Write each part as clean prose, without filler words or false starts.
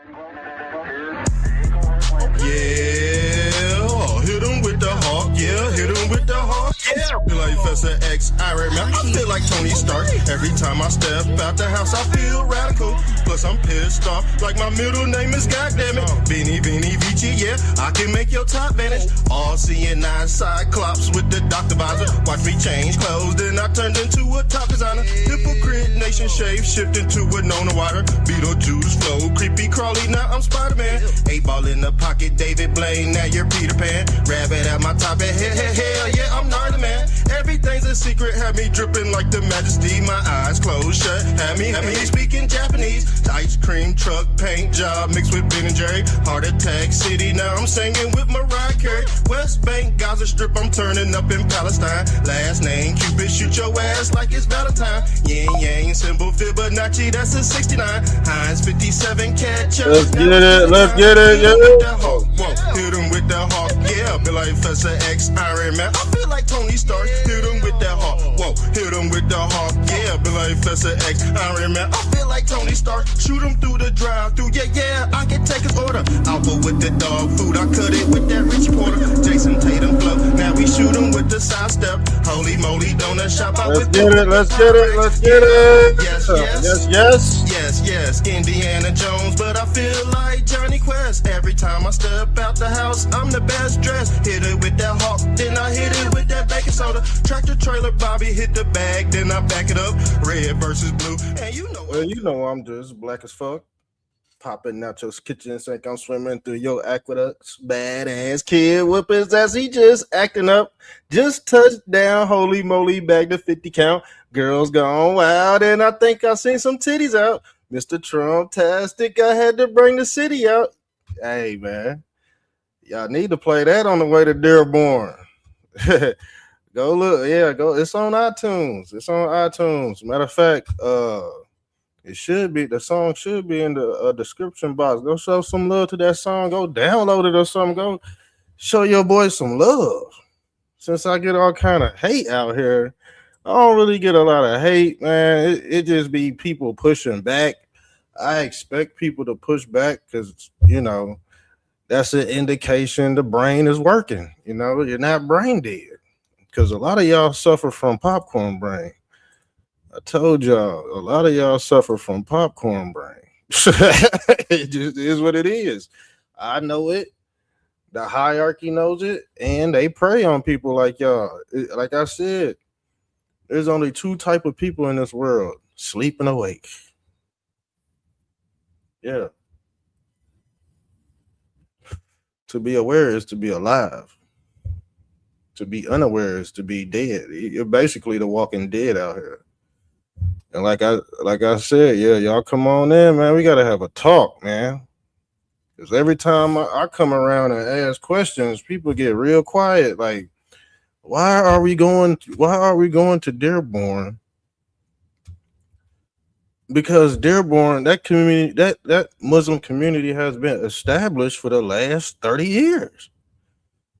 Yeah, hit him with the hawk. Yeah, hit him with the hawk. Yeah, feel like Professor X, Iron Man. I feel like Tony Stark. Every time I step out the house, I feel radical. Plus, I'm pissed off, like my middle name is goddammit. Beanie, Beanie, Vici, yeah, I can make your top vanish. All seeing nine cyclops with the doctor visor. Watch me change clothes, then I turned into a top designer. Hypocrite nation shape, shift into a Nona water. Beetlejuice flow, creepy crawly, now I'm Spider-Man. 8-ball in the pocket, David Blaine, now you're Peter Pan. Rabbit at my top head, hell yeah, I'm gnarly man. Everything's a secret, have me dripping like the majesty. My eyes closed shut, have me speaking Japanese. Ice cream truck paint job mixed with Ben and Jerry. Heart attack city, now I'm singing with Mariah Carey. West Bank, Gaza Strip, I'm turning up in Palestine. Last name Cupid, shoot your ass like it's Valentine. Yin Yang, symbol Fibonacci, that's a 69. Heinz 57, catch up. Let's get it, yeah. Hit him with the hawk, yeah. Feel like Professor X, Iron Man. I feel like Tony Stark. Hit him with that hawk, whoa. Hit him with the hawk, yeah. Feel like Professor X, Iron Man. I feel like Tony Stark. Shoot him through the drive-through, yeah. I can take his order. Alpha with the dog food, I cut it with that Richie Porter. Jason Tatum flow. Now we shoot him with the side step. Holy moly, donut shop out with the. Let's get it. Yes. Indiana Jones, but I feel like Johnny Quest. Every time I step out the house, I'm the best dressed. Hit it with that hawk, then I hit it with that baking soda. Tractor trailer, Bobby hit the bag, then I back it up. Red versus blue, and you know I'm just black as fuck. Popping out your kitchen sink, I'm swimming through your aqueducts. Badass kid whooping his ass, he just acting up. Just touched down, holy moly, back to 50 count. Girls gone wild, and I think I seen some titties out. Mr. Trump-tastic, I had to bring the city out. Hey, man. Y'all need to play that on the way to Dearborn. Go look. Yeah, go. It's on iTunes. Matter of fact, the song should be in the description box. Go show some love to that song. Go download it or something. Go show your boy some love. Since I get all kind of hate out here, I don't really get a lot of hate, man. It just be people pushing back. I expect people to push back because, that's an indication the brain is working. You're not brain dead because a lot of y'all suffer from popcorn brain. I told y'all, a lot of y'all suffer from popcorn brain. It just is what it is. I know it. The hierarchy knows it, and they prey on people like y'all. Like I said, there's only two type of people in this world: sleep and awake. Yeah. To be aware is to be alive. To be unaware is to be dead. You're basically the walking dead out here. And like I said, yeah, y'all come on in, man. We gotta have a talk, man. Because every time I come around and ask questions, people get real quiet. Like, why are we going to Dearborn? Because Dearborn, that community, that Muslim community has been established for the last 30 years.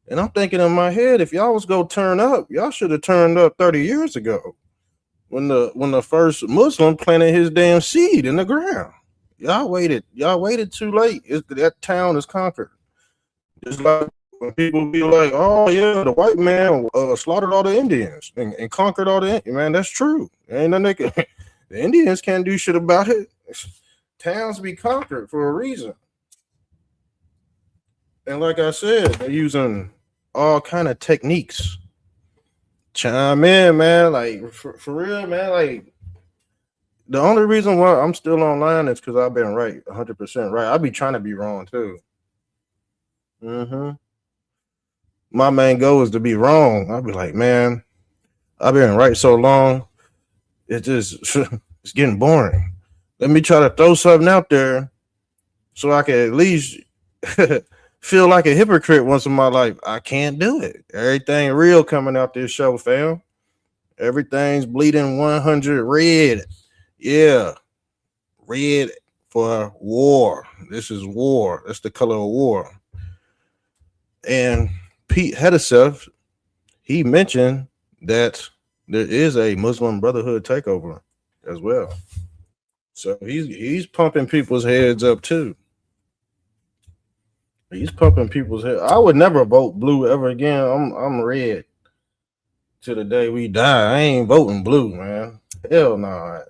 And I'm thinking in my head, if y'all was gonna turn up, y'all should have turned up 30 years ago. When the first Muslim planted his damn seed in the ground. Y'all waited too late. That town is conquered. Just like when people be like, oh yeah, the white man slaughtered all the Indians and conquered all the Indians. Man, that's true. Ain't nothing the Indians can't do shit about it. Towns be conquered for a reason. And like I said, they're using all kind of techniques. Chime in, man. Like for real, man. Like the only reason why I'm still online is because I've been right, 100% right. I be trying to be wrong too. My main goal is to be wrong. I'll be like, man, I've been right so long. It's getting boring. Let me try to throw something out there so I can at least feel like a hypocrite once in my life. I can't do it. Everything real coming out this show, fam. Everything's bleeding 100 red. Yeah. Red for war. This is war. That's the color of war. And Pete Hedeseth, he mentioned that there is a Muslim Brotherhood takeover as well. So he's pumping people's heads up too. He's pumping people's head. I would never vote blue ever again. I'm red to the day we die. I ain't voting blue, man. Hell no.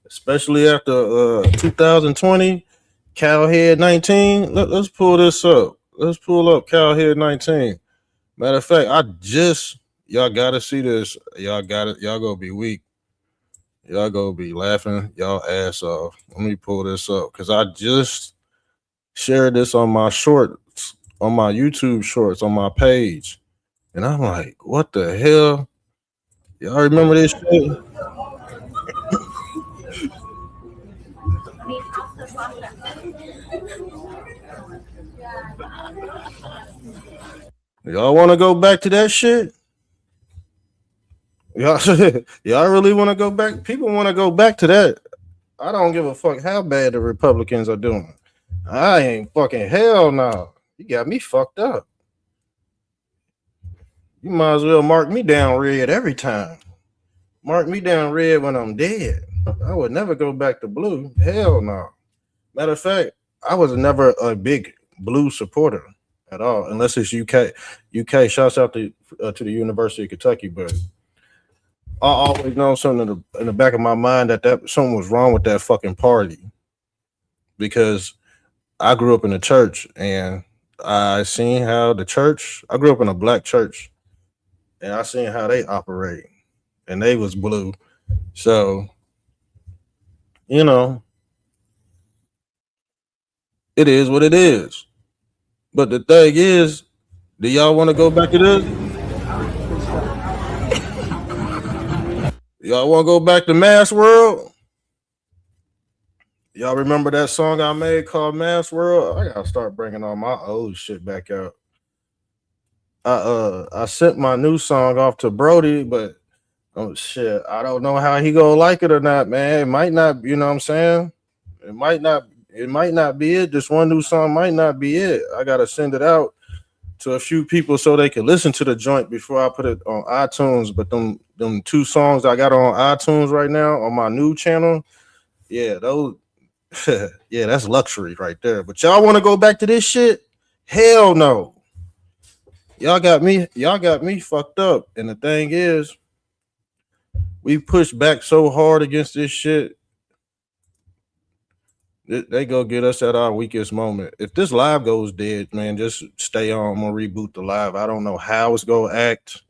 Especially after 2020, Cowhead 19. Let's pull this up. Let's pull up Cowhead 19. Matter of fact, y'all gotta see this. Y'all gonna be weak. Y'all gonna be laughing y'all ass off. Let me pull this up because I just shared this on my shorts, on my YouTube shorts, on my page. And I'm like, what the hell? Y'all remember this shit? Y'all want to go back to that shit? Y'all, y'all really want to go back? People want to go back to that. I don't give a fuck how bad the Republicans are doing. I ain't fucking hell no. You got me fucked up. You might as well mark me down red every time. Mark me down red when I'm dead. I would never go back to blue. Hell no. Matter of fact, I was never a big blue supporter at all, unless it's UK. UK. Shouts out to the University of Kentucky, but I always know something in the back of my mind that something was wrong with that fucking party because I grew up in the church and I seen how the church. I grew up in a black church and I seen how they operate, and they was blue. So you know, it is what it is. But the thing is, do y'all want to go back to this? Y'all want to go back to Mass World? Y'all remember that song I made called Mass World? I gotta start bringing all my old shit back out. I sent my new song off to Brody, but oh shit, I don't know how he gonna like it or not, man. It might not, you know what I'm saying? It might not. It might not be it. This one new song might not be it. I gotta send it out to a few people so they can listen to the joint before I put it on iTunes. But them two songs I got on iTunes right now on my new channel, yeah, those, yeah, that's luxury right there. But y'all want to go back to this shit? Hell no. Y'all got me fucked up. And the thing is, we pushed back so hard against this shit. They go get us at our weakest moment. If this live goes dead, man, just stay on. I'm gonna reboot the live. I don't know how it's gonna act.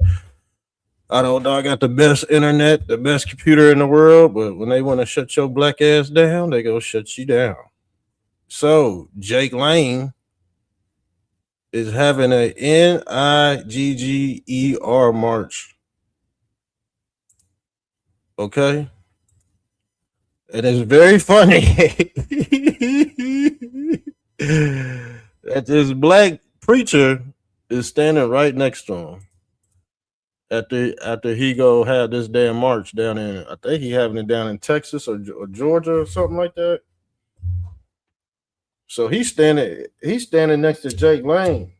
I don't know. I got the best internet, the best computer in the world, but when they want to shut your black ass down, they go shut you down. So Jake Lane is having a NIGGER march. Okay. And it's very funny that this black preacher is standing right next to him after he go have this damn march down in. I think he having it down in Texas or Georgia or something like that. So he's standing next to Jake Lane.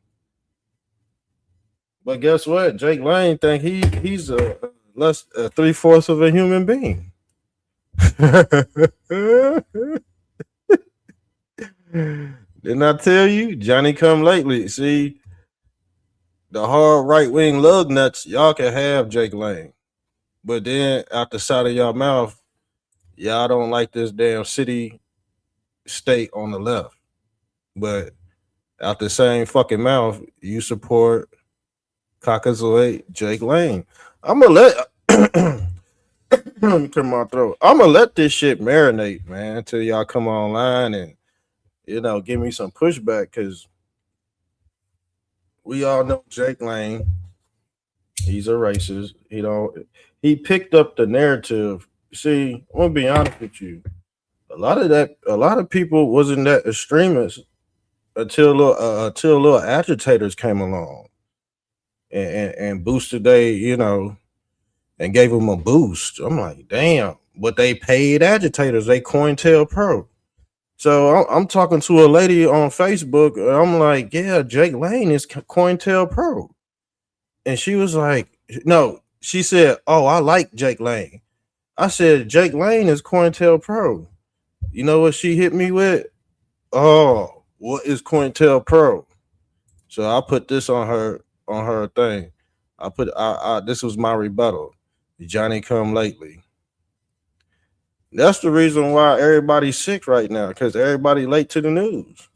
But guess what? Jake Lane think he's a less 3/4 of a human being. Didn't I tell you? Johnny come lately. See, the hard right wing lug nuts, y'all can have Jake Lane. But then out the side of y'all mouth, y'all don't like this damn city state on the left. But out the same fucking mouth, you support Caucasoid Jake Lane. I'm gonna let let me clear my throat. I'm gonna let this shit marinate, man, until y'all come online and give me some pushback because we all know Jake Lane. He's a racist. He picked up the narrative. See, I'm gonna be honest with you. A lot of people wasn't that extremist until little agitators came along and boosted and gave them a boost. I'm like, damn, but they paid agitators. They COINTELPRO. So I'm talking to a lady on Facebook. And I'm like, yeah, Jake Lane is COINTELPRO. And she was like, no, she said, oh, I like Jake Lane. I said, Jake Lane is COINTELPRO. You know what she hit me with? Oh, what is COINTELPRO? So I put this on her thing. This was my rebuttal. Johnny come lately. That's the reason why everybody's sick right now, because everybody late to the news.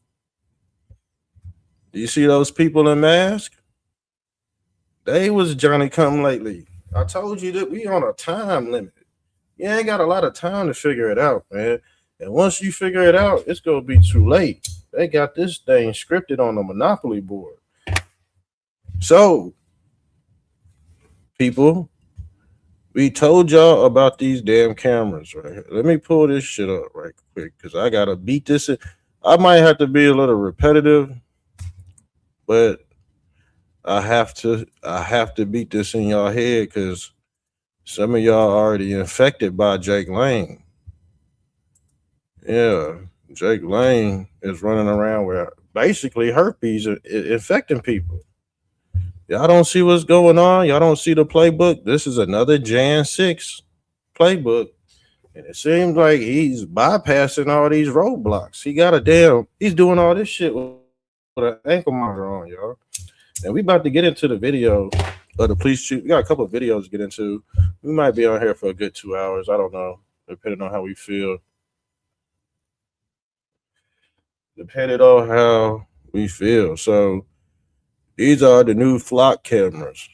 Do you see those people in masks? They was Johnny come lately. I told you that we on a time limit. You ain't got a lot of time to figure it out, man. And once you figure it out, it's gonna be too late. They got this thing scripted on the Monopoly board. So, people, we told y'all about these damn cameras right here. Let me pull this shit up right quick because I gotta beat this. I might have to be a little repetitive, but I have to beat this in y'all head because some of y'all already infected by Jake Lane. Yeah, Jake Lane is running around with basically herpes infecting people. Y'all don't see what's going on. Y'all don't see the playbook. This is another Jan 6 playbook. And it seems like he's bypassing all these roadblocks. He's doing all this shit with an ankle monitor on, y'all. And we about to get into the video of the police shoot. We got a couple of videos to get into. We might be on here for a good 2 hours. I don't know, depending on how we feel. Depending on how we feel. So these are the new flock cameras.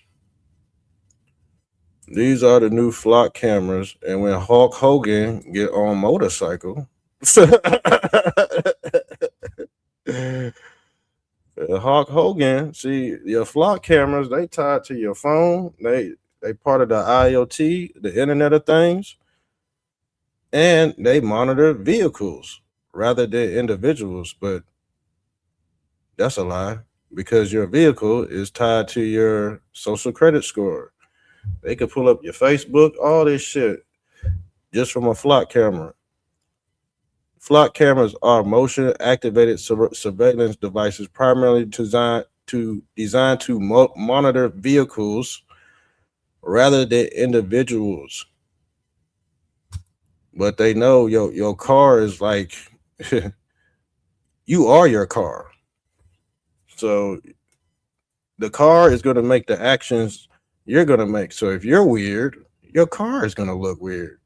These are the new flock cameras. And when Hulk Hogan get on motorcycle, Hulk Hogan, see your flock cameras, they tied to your phone. They part of the IoT, the Internet of Things, and they monitor vehicles rather than individuals. But that's a lie because your vehicle is tied to your social credit score. They could pull up your Facebook, all this shit, just from a flock camera. Flock cameras are motion activated surveillance devices primarily designed to monitor vehicles rather than individuals. But they know your car is like you are your car. So the car is going to make the actions you're going to make. So if you're weird, your car is going to look weird.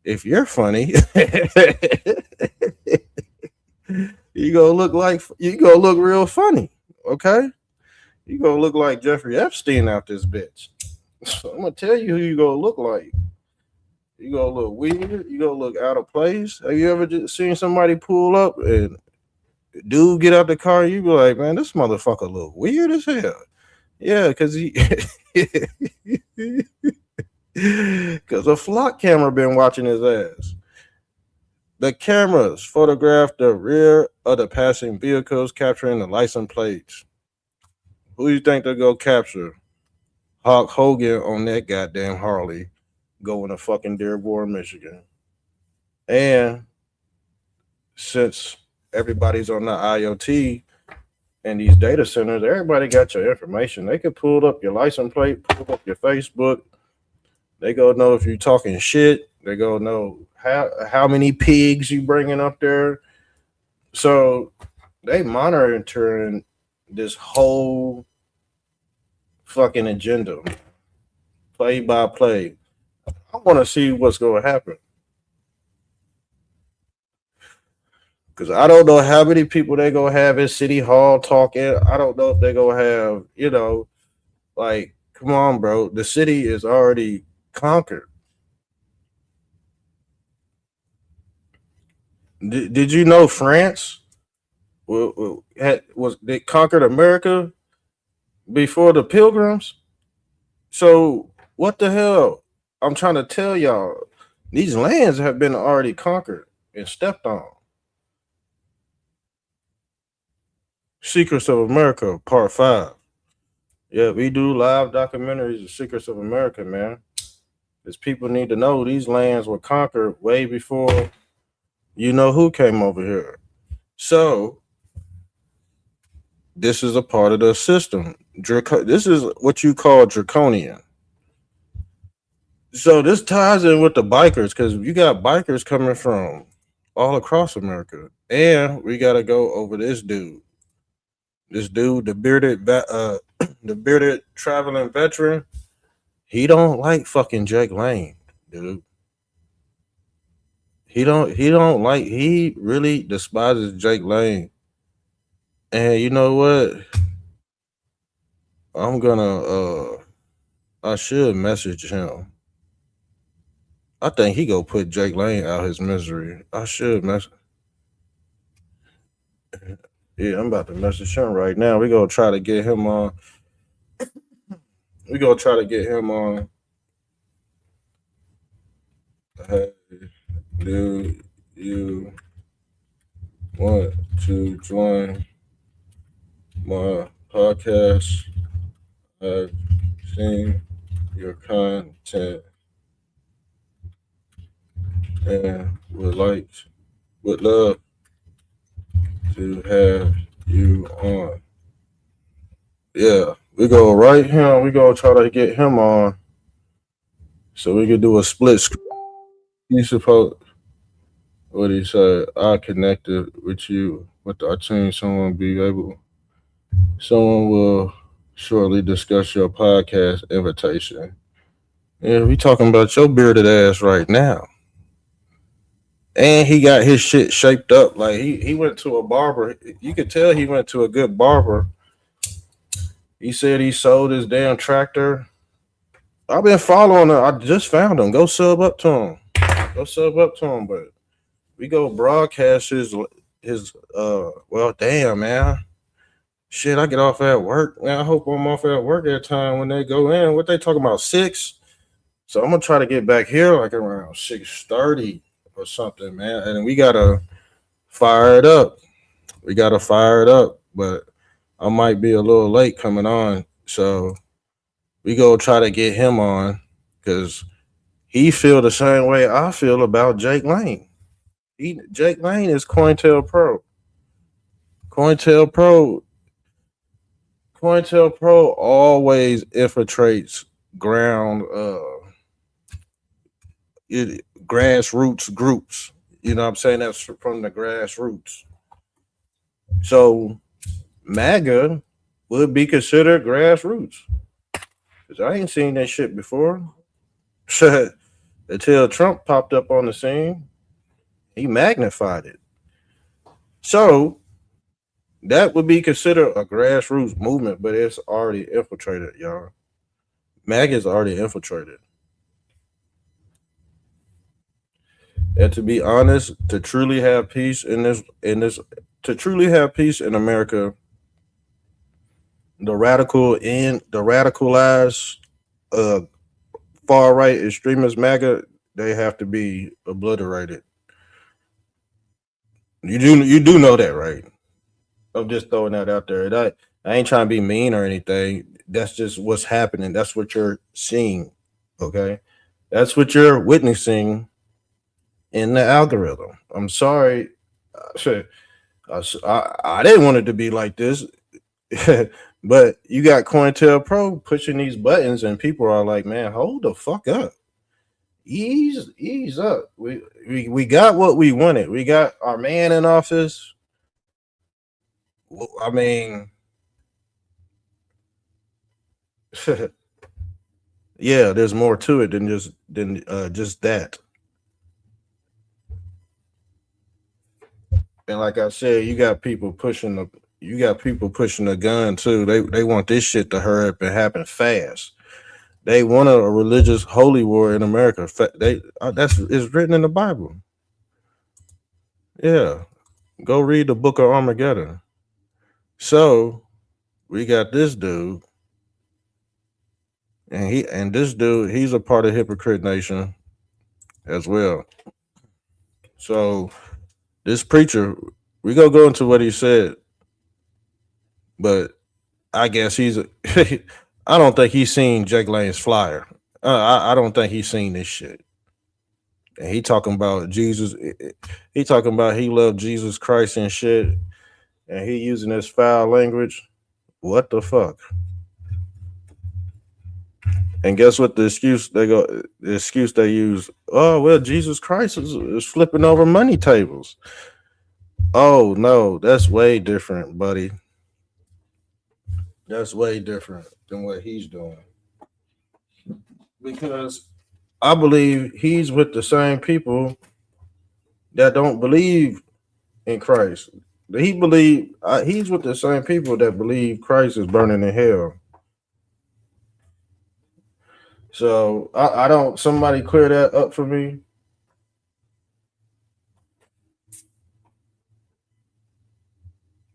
If you're funny, you gonna look real funny, okay? You gonna look like Jeffrey Epstein out this bitch. So I'm gonna tell you who you gonna look like. You gonna look weird. You gonna look out of place. Have you ever seen somebody pull up and dude get out the car? You be like, man, this motherfucker look weird as hell. Yeah, because because a flock camera been watching his ass. The cameras photograph the rear of the passing vehicles, capturing the license plates. Who you think they're gonna capture? Hulk Hogan on that goddamn Harley going to fucking Dearborn, Michigan. And since everybody's on the IoT and these data centers, everybody got your information. They could pull up your license plate, pull up your Facebook. They go know if you're talking shit. They go know how many pigs you bringing up there. So they monitoring this whole fucking agenda, play by play. I want to see what's going to happen. Because I don't know how many people they going to have in City Hall talking. I don't know if they going to have, like, come on, bro. The city is already conquered. Did you know France they conquered America before the Pilgrims? So what the hell? I'm trying to tell y'all, these lands have been already conquered and stepped on. Secrets of America, Part 5. Yeah, we do live documentaries of Secrets of America, man. Because people need to know these lands were conquered way before you know who came over here. So this is a part of the system. This is what you call draconian. So this ties in with the bikers because you got bikers coming from all across America. And we gotta go over this dude. This dude, the bearded, the bearded traveling veteran. He don't like fucking Jake Lane, dude. He don't like. He really despises Jake Lane. And you know what? I'm gonna. I should message him. I think he go put Jake Lane out his misery. I should mess. Yeah, I'm about to message him right now. We gonna try to get him on. We gonna try to get him on. Hey, do you want to join my podcast? I've seen your content and would love to have you on. Yeah, we go right here. We gonna try to get him on so we could do a split screen. You supposed what he said? I connected with you with our team. Someone will shortly discuss your podcast invitation. Yeah, we talking about your bearded ass right now. And he got his shit shaped up like he went to a barber. You could tell he went to a good barber. He said he sold his damn tractor. I've been following him. I just found him. Go sub up to him. Go sub up to him. But we go broadcast his well damn man. Shit, I get off at work. Man, I hope I'm off at work at time when they go in. What they talking about? 6? So I'm gonna try to get back here like around 6:30 or something, man. And we gotta fire it up. We gotta fire it up. But I might be a little late coming on. So we go try to get him on because he feel the same way I feel about Jake Lane. Jake Lane is COINTELPRO. COINTELPRO COINTELPRO always infiltrates ground grassroots groups. You know what I'm saying? That's from the grassroots. So MAGA would be considered grassroots. Cause I ain't seen that shit before. Until Trump popped up on the scene, he magnified it. So that would be considered a grassroots movement, but it's already infiltrated, y'all. MAGA is already infiltrated. And to be honest, to truly have peace to truly have peace in America, the radicalized uh far right extremist MAGA, they have to be obliterated. You do know that, right? I'm just throwing that out there. I ain't trying to be mean or anything. That's just what's happening. That's what you're seeing. Okay, that's what you're witnessing in the algorithm. I'm sorry. I didn't want it to be like this, but you got COINTELPRO pushing these buttons, and people are like, "Man, hold the fuck up, ease up." We got what we wanted. We got our man in office. I mean, yeah, there's more to it than just that. And like I said, you got people pushing the gun too. They want this shit to hurry up and happen fast. They want a religious holy war in America. They that's it's written in the Bible. Yeah, go read the Book of Armageddon. So we got this dude, and this dude he's a part of Hypocrite Nation as well. So this preacher, we gonna go into what he said, but I guess I don't think he's seen Jake Lane's flyer. I don't think he's seen this shit. And he talking about Jesus. He talking about he loved Jesus Christ and shit, and he using this foul language. What the fuck? And guess what? The excuse they use. Oh well, Jesus Christ is flipping over money tables. Oh no, that's way different, buddy. That's way different than what he's doing. Because I believe he's with the same people that don't believe in Christ. He's with the same people that believe Christ is burning in hell. So I don't. Somebody clear that up for me.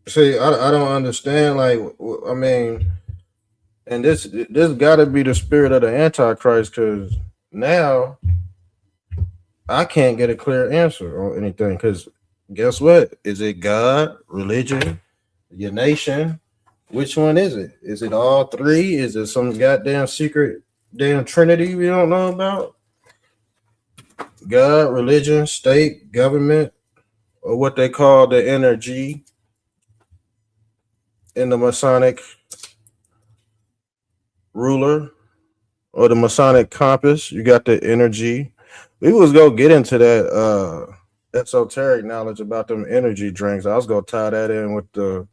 See, I don't understand. Like, I mean, and this got to be the spirit of the Antichrist, because now I can't get a clear answer on anything. Because guess what? Is it God, religion, your nation? Which one is it? Is it all three? Is it some goddamn secret damn trinity we don't know about? God, religion, state, government, or what they call the energy in the Masonic ruler or the Masonic compass. You got the energy. We was go get into that esoteric knowledge about them energy drinks. I was gonna tie that in with the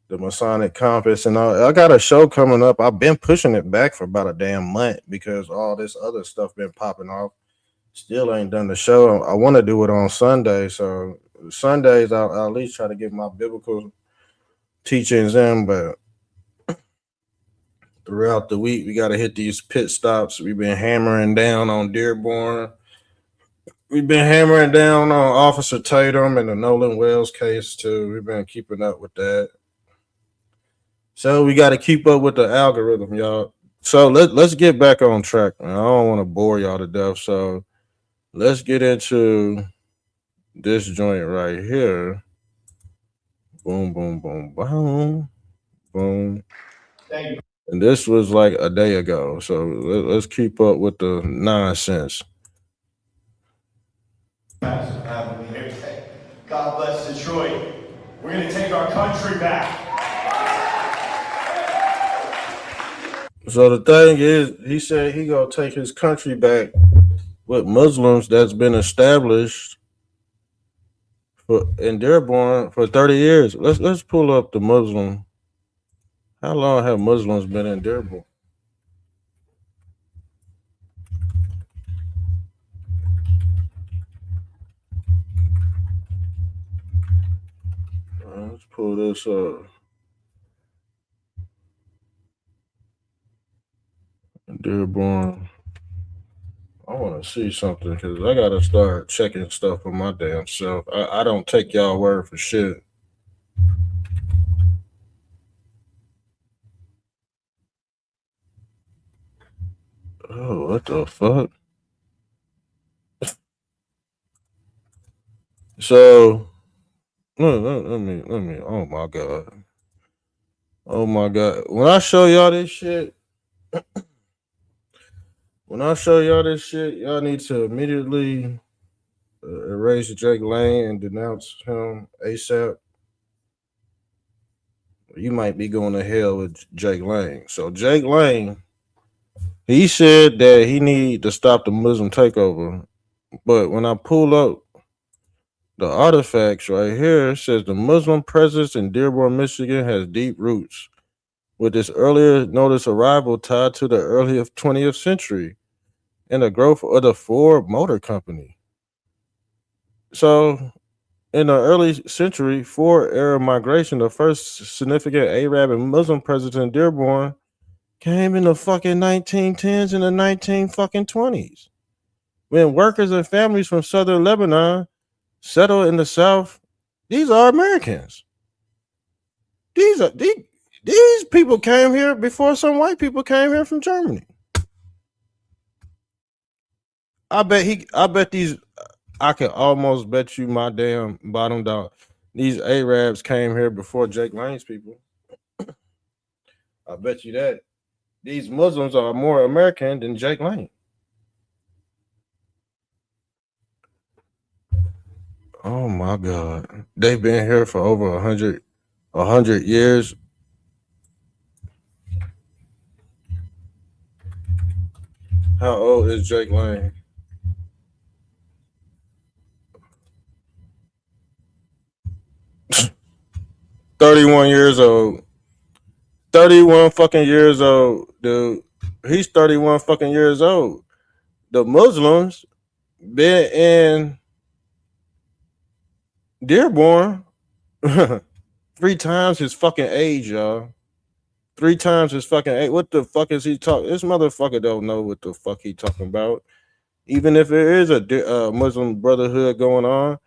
Masonic compass and all. I got a show coming up. I've been pushing it back for about a damn month because all this other stuff been popping off. Still ain't done the show. I want to do it on Sunday, so Sundays I'll at least try to get my biblical teachings in, but throughout the week we got to hit these pit stops. We've been hammering down on Dearborn. We've been hammering down on Officer Tatum and the Nolan Wells case too. We've been keeping up with that. So we got to keep up with the algorithm, y'all. So let's get back on track, man. I don't want to bore y'all to death. So let's get into this joint right here. Boom, boom, boom, boom, boom. And this was like a day ago. So let's keep up with the nonsense. God bless Detroit. We're going to take our country back. So the thing is, he said he gonna take his country back with Muslims that's been established for in Dearborn for 30 years. Let's pull up the Muslim. How long have Muslims been in Dearborn? Let's pull this up. Dearborn. I want to see something because I gotta start checking stuff for my damn self. I don't take y'all word for shit. Oh, what the fuck? So let me. Oh my god. Oh my god. When I show y'all this shit, y'all need to immediately erase Jake Lane and denounce him ASAP. You might be going to hell with Jake Lane. So Jake Lane, he said that he need to stop the Muslim takeover. But when I pull up the artifacts right here, it says the Muslim presence in Dearborn, Michigan has deep roots, with its earlier notice arrival tied to the early 20th century and the growth of the Ford Motor Company. So in the early century, Ford era migration, the first significant Arab and Muslim presence in Dearborn came in the fucking 1910s and the 19 fucking 20s. When workers and families from southern Lebanon settled in the South, these are Americans. These people came here before some white people came here from Germany. I bet these I can almost bet you my damn bottom dollar. These Arabs came here before Jake Lane's people. I bet you that. These Muslims are more American than Jake Lane. Oh my God. They've been here for over 100 years. How old is Jake Lane? $31 years old. 31 fucking years old, dude. He's 31 fucking years old. The Muslims been in Dearborn 3 times his fucking age, y'all. 3 times his fucking age. What the fuck is he talking? This motherfucker don't know what the fuck he talking about. Even if there is a Muslim brotherhood going on,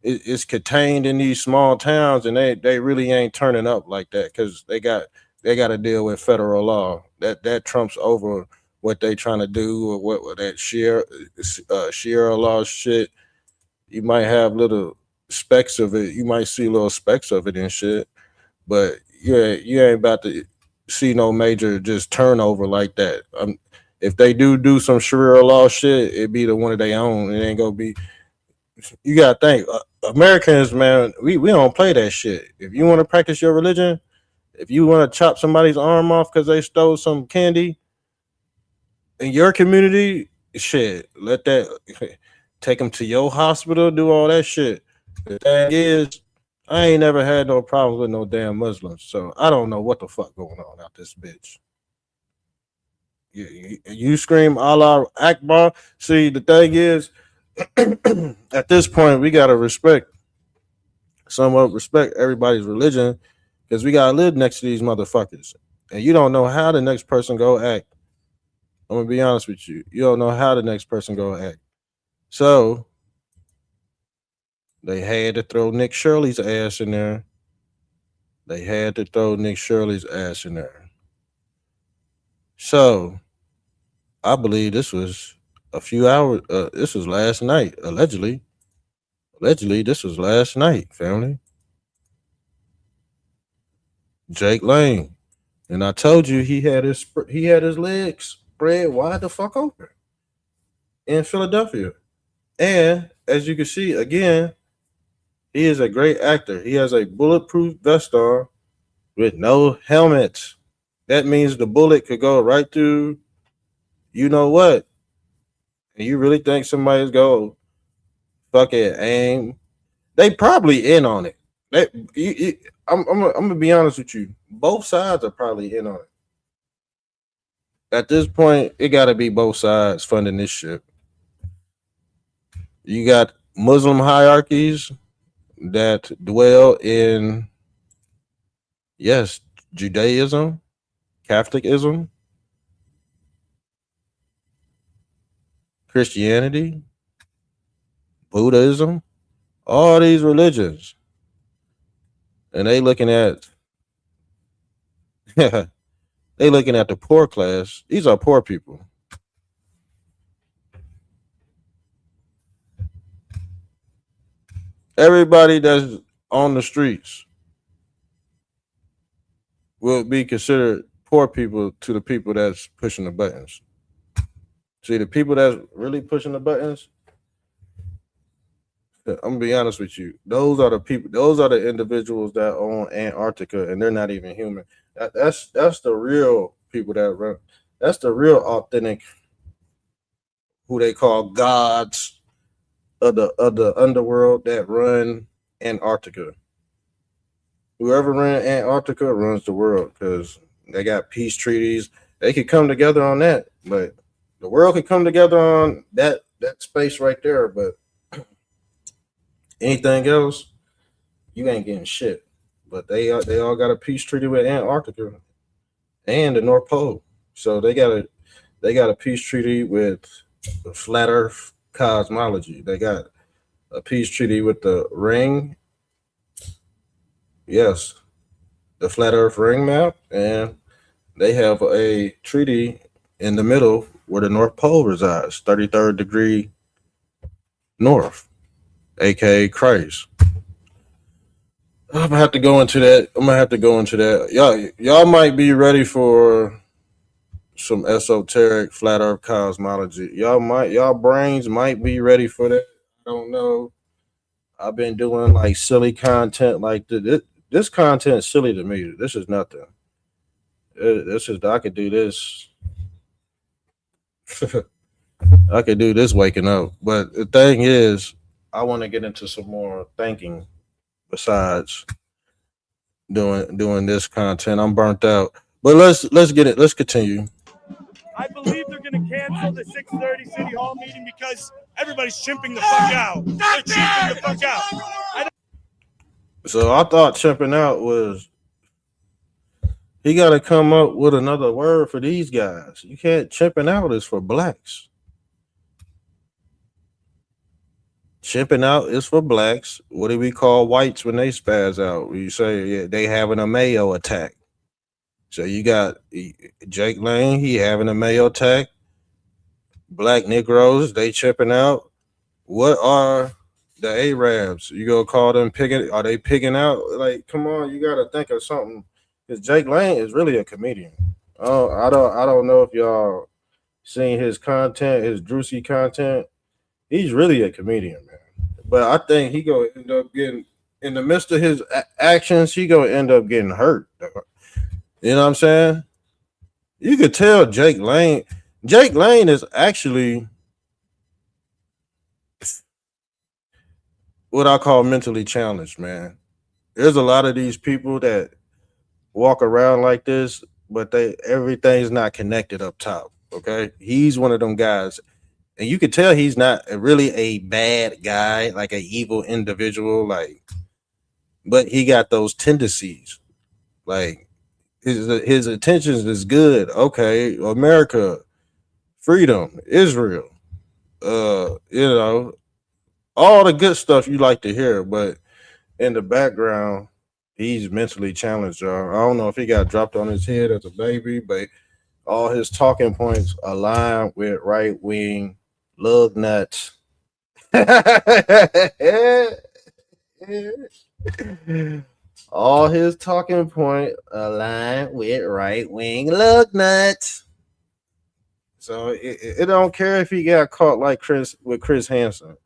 it's contained in these small towns, and they really ain't turning up like that because they got to deal with federal law that trumps over what they trying to do or what that sheer law shit. You might have little specks of it. You might see little specks of it and shit, but yeah, you ain't about to see no major just turnover like that. If they do some Sharia law shit, it be the one of their own. It ain't gonna be. You gotta think, Americans, man. We don't play that shit. If you want to practice your religion, if you want to chop somebody's arm off because they stole some candy in your community, shit, let that take them to your hospital, do all that shit. The thing is, I ain't never had no problems with no damn Muslims, so I don't know what the fuck going on out this bitch. You scream Allah Akbar. See, the thing is, at this point, we gotta somewhat respect everybody's religion because we gotta live next to these motherfuckers, and you don't know how the next person go act. I'm gonna be honest with you. You don't know how the next person go act. So they had to throw Nick Shirley's ass in there. They had to throw Nick Shirley's ass in there. So I believe this was a few hours. This was last night, allegedly. Allegedly, this was last night, family. Jake Lane, and I told you he had his legs spread wide the fuck open in Philadelphia. And as you can see, again, he is a great actor. He has a bulletproof vest on with no helmet. That means the bullet could go right through. You know what? And you really think somebody's go fucking aim? They probably in on it. They, I'm gonna be honest with you. Both sides are probably in on it. At this point, it got to be both sides funding this shit. You got Muslim hierarchies that dwell in, yes, Judaism, Catholicism, Christianity, Buddhism, all these religions, and they looking at they looking at the poor class. These are poor people. Everybody that's on the streets will be considered poor people to the people that's pushing the buttons. See, the people that's really pushing the buttons, I'm gonna be honest with you. Those are the people. Those are the individuals that own Antarctica, and they're not even human. That's the real people that run. That's the real authentic, who they call gods of the underworld that run Antarctica. Whoever ran Antarctica runs the world because they got peace treaties. They could come together on that, but the world could come together on that space right there. But anything else, you ain't getting shit. But they all got a peace treaty with Antarctica and the North Pole. So they got a peace treaty with the flat Earth cosmology. They got a peace treaty with the ring. Yes, the flat Earth ring map, and they have a treaty in the middle where the North Pole resides, 33rd degree north, aka Christ. I'm gonna have to go into that. I'm gonna have to go into that. Y'all might be ready for some esoteric flat Earth cosmology. Y'all brains might be ready for that. I don't know. I've been doing like silly content like this content is silly to me. This is nothing. This is I could do this I could do this waking up. But the thing is, I want to get into some more thinking besides doing this content. I'm burnt out. But let's get it. Let's continue. I believe they're going to cancel the 6:30 City Hall meeting because everybody's chimping the fuck out. They're chimping the fuck out. So I thought chimping out was he got to come up with another word for these guys. You can't chimping out is for blacks. Chimping out is for blacks. What do we call whites when they spaz out? You say yeah, they having a Mayo attack. So you got Jake Lane, he having a Mayo attack. Black Negroes, they chipping out. What are the Arabs? You gonna call them picking? Are they picking out? Like, come on, you gotta think of something. Because Jake Lane is really a comedian. Oh, I don't know if y'all seen his content, his Drusy content. He's really a comedian, man. But I think he gonna end up getting in the midst of his actions. He gonna end up getting hurt. You know what I'm saying? You could tell Jake Lane. Jake Lane is actually what I call mentally challenged, man. There's a lot of these people that walk around like this, but everything's not connected up top. Okay, he's one of them guys, and you could tell he's not really a bad guy, like an evil individual, like, but he got those tendencies, like his intentions is good. Okay, America, freedom, Israel, you know, all the good stuff you like to hear, but in the background, he's mentally challenged, y'all. I don't know if he got dropped on his head as a baby, but all his talking points align with right wing lug nuts. All his talking point align with right wing lug nuts. So it don't care if he got caught like Chris Hansen.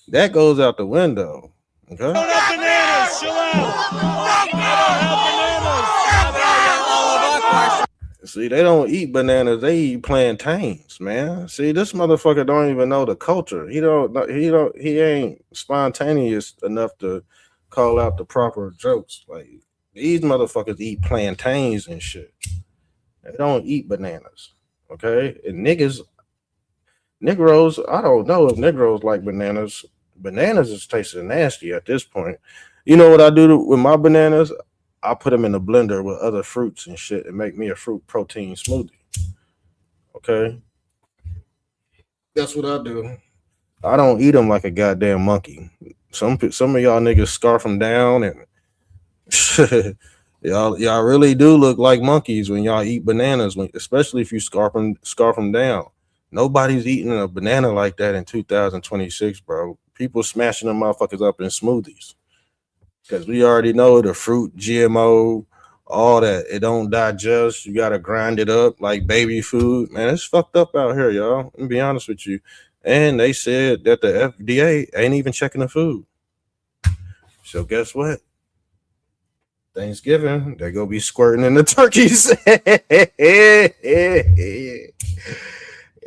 That goes out the window. Okay. I don't have bananas. Chill out. I don't have bananas. See, they don't eat bananas. They eat plantains, man. See, this motherfucker don't even know the culture. He ain't spontaneous enough to call out the proper jokes. Like these motherfuckers eat plantains and shit. They don't eat bananas. Okay, and Negroes. I don't know if Negroes like bananas. Bananas is tasting nasty at this point. You know what I do with my bananas? I put them in the blender with other fruits and shit and make me a fruit protein smoothie. Okay, that's what I do. I don't eat them like a goddamn monkey. Some of y'all niggas scarf them down and y'all really do look like monkeys when y'all eat bananas, especially if you scarf them down. Nobody's eating a banana like that in 2026, bro. People smashing them motherfuckers up in smoothies because we already know the fruit, GMO, all that. It don't digest. You gotta grind it up like baby food. Man, it's fucked up out here, y'all. Let me be honest with you. And they said that the FDA ain't even checking the food. So guess what? Thanksgiving, they're gonna be squirting in the turkeys.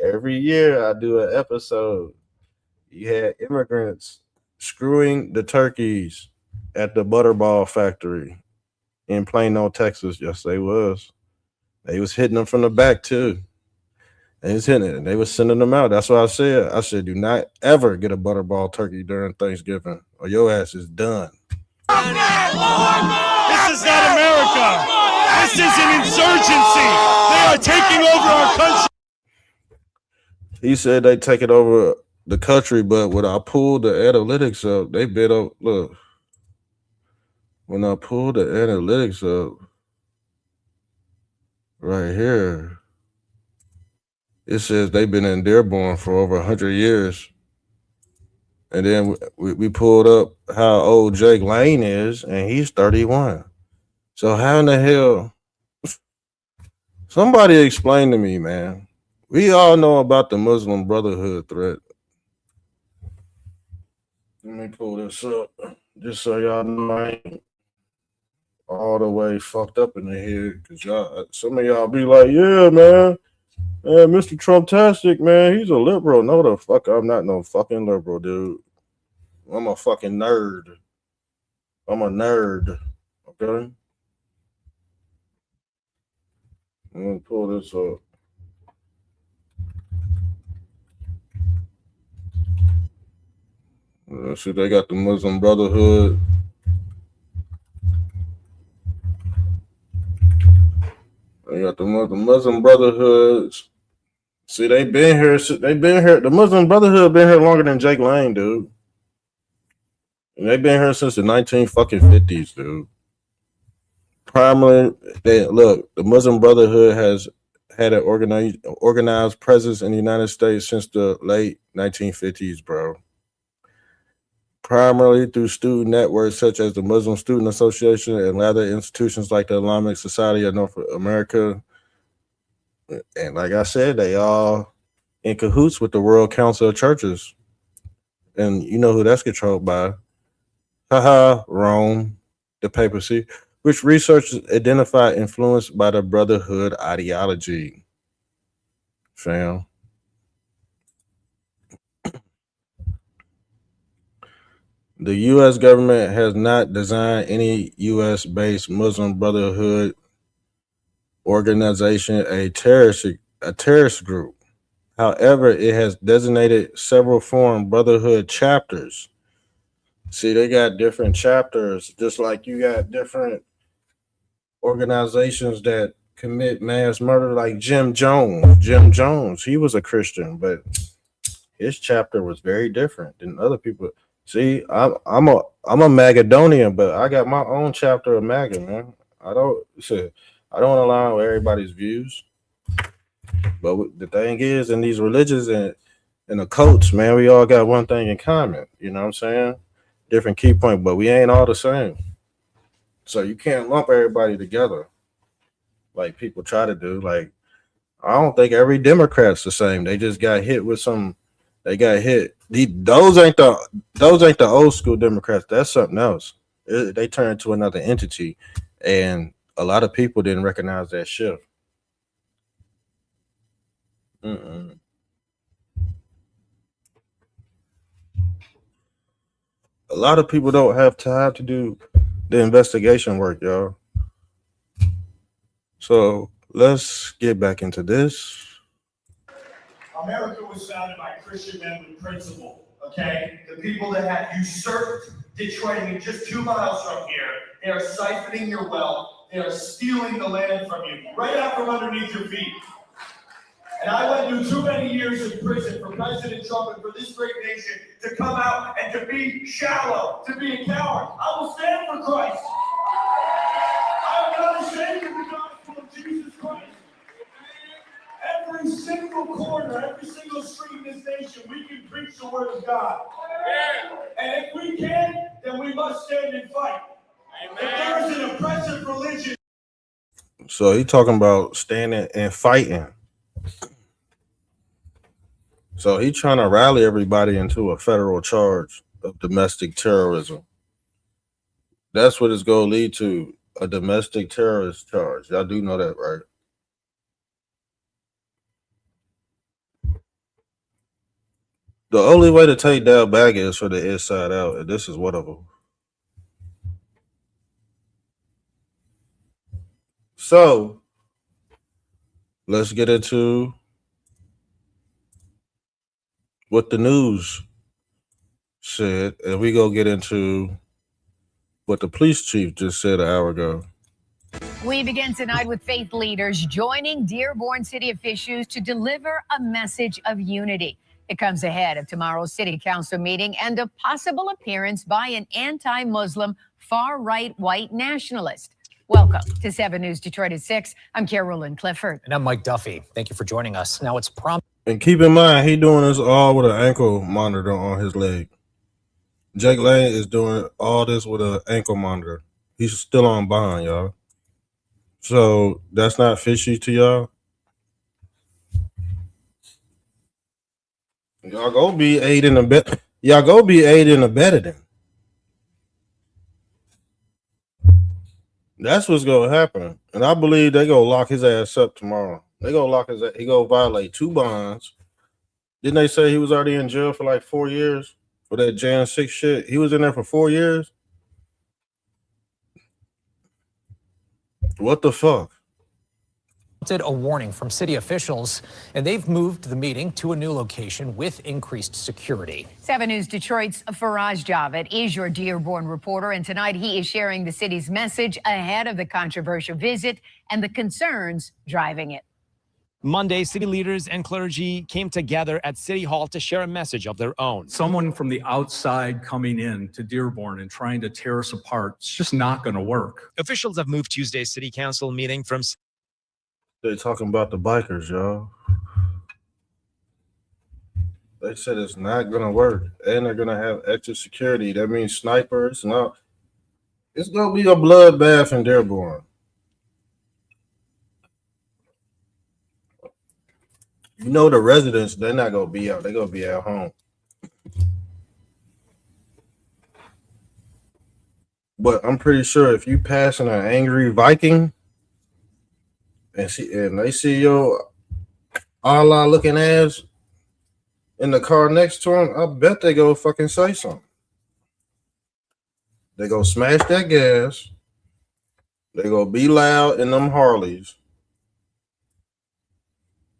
Every year I do an episode. You had immigrants screwing the turkeys at the Butterball factory in Plano, Texas. Yes, they was. They was hitting them from the back too. They was hitting it and they was sending them out. That's what I said. I said, do not ever get a Butterball turkey during Thanksgiving or your ass is done. This is not America. This is an insurgency. They are taking over our country. He said they take it over the country, but when I pulled the analytics up, they bid up. Look, when I pulled the analytics up right here, it says they've been in Dearborn for over 100 years. And then we pulled up how old Jake Lane is, and he's 31. So how in the hell? Somebody explain to me, man. We all know about the Muslim Brotherhood threat. Let me pull this up, just so y'all know I ain't all the way fucked up in the head. Cause y'all, some of y'all be like, yeah, man, Mr. Trumptastic, man, he's a liberal. No, the fuck, I'm not no fucking liberal, dude. I'm a fucking nerd. I'm a nerd. Okay? I'm gonna pull this up. Let's see, they got the Muslim Brotherhood. They got the Muslim Brotherhood. See, they been here. They been here. The Muslim Brotherhood been here longer than Jake Lane, dude. And they been here since the 1950s, dude. Primarily, the Muslim Brotherhood has had an organized presence in the United States since the late 1950s, bro. Primarily through student networks such as the Muslim Student Association and other institutions like the Islamic Society of North America. And like I said, they all in cahoots with the World Council of Churches. And you know who that's controlled by? Rome, the papacy, which researchers identify influenced by the Brotherhood ideology. Fam. The U.S. government has not designed any U.S.-based Muslim Brotherhood organization a terrorist group. However, it has designated several foreign Brotherhood chapters. See, they got different chapters, just like you got different organizations that commit mass murder, like Jim Jones. Jim Jones, he was a Christian, but his chapter was very different than other people. See, I'm a Magadonian, but I got my own chapter of MAGA, man. I don't align with everybody's views. But the thing is, in these religions and the cults, man, we all got one thing in common. You know what I'm saying? Different key point, but we ain't all the same. So you can't lump everybody together like people try to do. Like, I don't think every Democrat's the same. They just got hit with some. They got hit. Those ain't the old school Democrats. That's something else. They turned to another entity, and a lot of people didn't recognize that shift. Mm-mm. A lot of people don't have time to do the investigation work, y'all. So let's get back into this. America was founded by Christian men with principle, okay? The people that had usurped Detroit, I mean, just 2 miles from here, they are siphoning your wealth, they are stealing the land from you, right out from underneath your feet. And I went through too many years in prison for President Trump and for this great nation to come out and to be shallow, to be a coward. I will stand for Christ. I am not ashamed of the gospel of Jesus Christ. Every single corner, every single street in this nation, we can preach the word of God. And if we can, then we must stand and fight. If there is an oppressive religion. So he talking about standing and fighting. So he trying to rally everybody into a federal charge of domestic terrorism. That's what it's going to lead to, a domestic terrorist charge. Y'all do know that, right? The only way to take down MAGA is for the inside out, and this is one of them. So let's get into what the news said, and we go get into what the police chief just said an hour ago. We begin tonight with faith leaders joining Dearborn city officials to deliver a message of unity. It comes ahead of tomorrow's city council meeting and a possible appearance by an anti-Muslim far-right white nationalist. Welcome to 7 News Detroit at 6. I'm Carolyn Clifford. And I'm Mike Duffy. Thank you for joining us. Now it's And keep in mind, he doing this all with an ankle monitor on his leg. Jake Lane is doing all this with an ankle monitor. He's still on bond, y'all. So that's not fishy to y'all. Y'all go be aiding and abetting. Y'all go be aiding and abetting. That's what's gonna happen, and I believe they gonna lock his ass up tomorrow. They go lock his. He go violate 2 bonds. Didn't they say he was already in jail for like 4 years for that Jan 6 shit? He was in there for 4 years. What the fuck? A warning from city officials, and they've moved the meeting to a new location with increased security. 7 News Detroit's Faraz Javed is your Dearborn reporter, and tonight he is sharing the city's message ahead of the controversial visit and the concerns driving it. Monday, city leaders and clergy came together at City Hall to share a message of their own. Someone from the outside coming in to Dearborn and trying to tear us apart, it's just not going to work. Officials have moved Tuesday's city council meeting from... They talking about the bikers, y'all. They said it's not gonna work, and they're gonna have extra security. That means snipers and all. It's gonna be a bloodbath in Dearborn. You know the residents, they're not gonna be out. They're gonna be at home. But I'm pretty sure if you passing an angry Viking and they see your Allah looking ass in the car next to him, I bet they go fucking say something. They go smash that gas. They go be loud in them Harleys.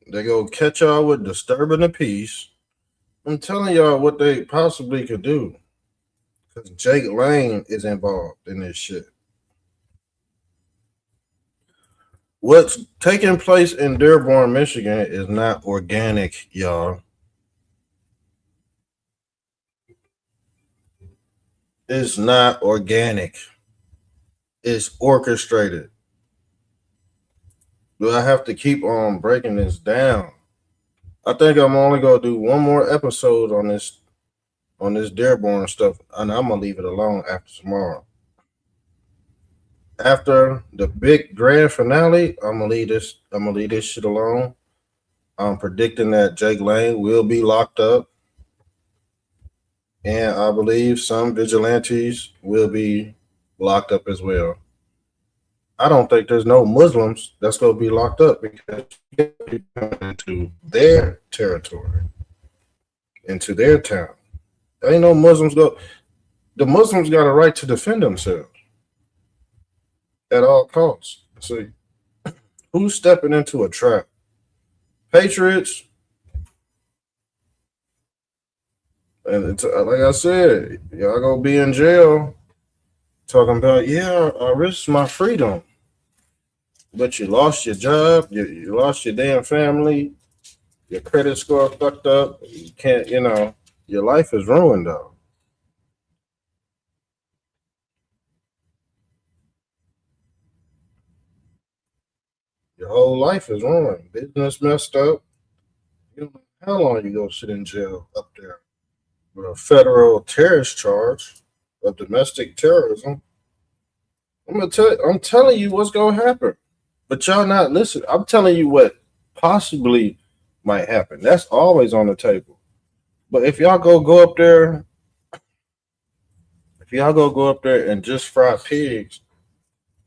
They go catch y'all with disturbing the peace. I'm telling y'all what they possibly could do. Because Jake Lane is involved in this shit. What's taking place in Dearborn, Michigan is not organic, y'all. It's not organic. It's orchestrated. Do I have to keep on breaking this down? I think I'm only gonna do one more episode on this Dearborn stuff, and I'm gonna leave it alone after tomorrow. After the big grand finale, I'm gonna leave this shit alone. I'm predicting that Jake Lane will be locked up, and I believe some vigilantes will be locked up as well. I don't think there's no Muslims that's gonna be locked up because they're into their territory, into their town. There ain't no Muslims go. The Muslims got a right to defend themselves at all costs. See, who's stepping into a trap? Patriots. And it's, like I said, y'all gonna be in jail talking about, yeah, I risked my freedom. But you lost your job, you lost your damn family, your credit score fucked up, you can't, your life is ruined though. Your whole life is ruined. Business messed up. You don't know how long you gonna sit in jail up there with a federal terrorist charge of domestic terrorism. I'm telling you what's gonna happen, but y'all not listening. I'm telling you what possibly might happen. That's always on the table. But if y'all go up there, and just fry pigs,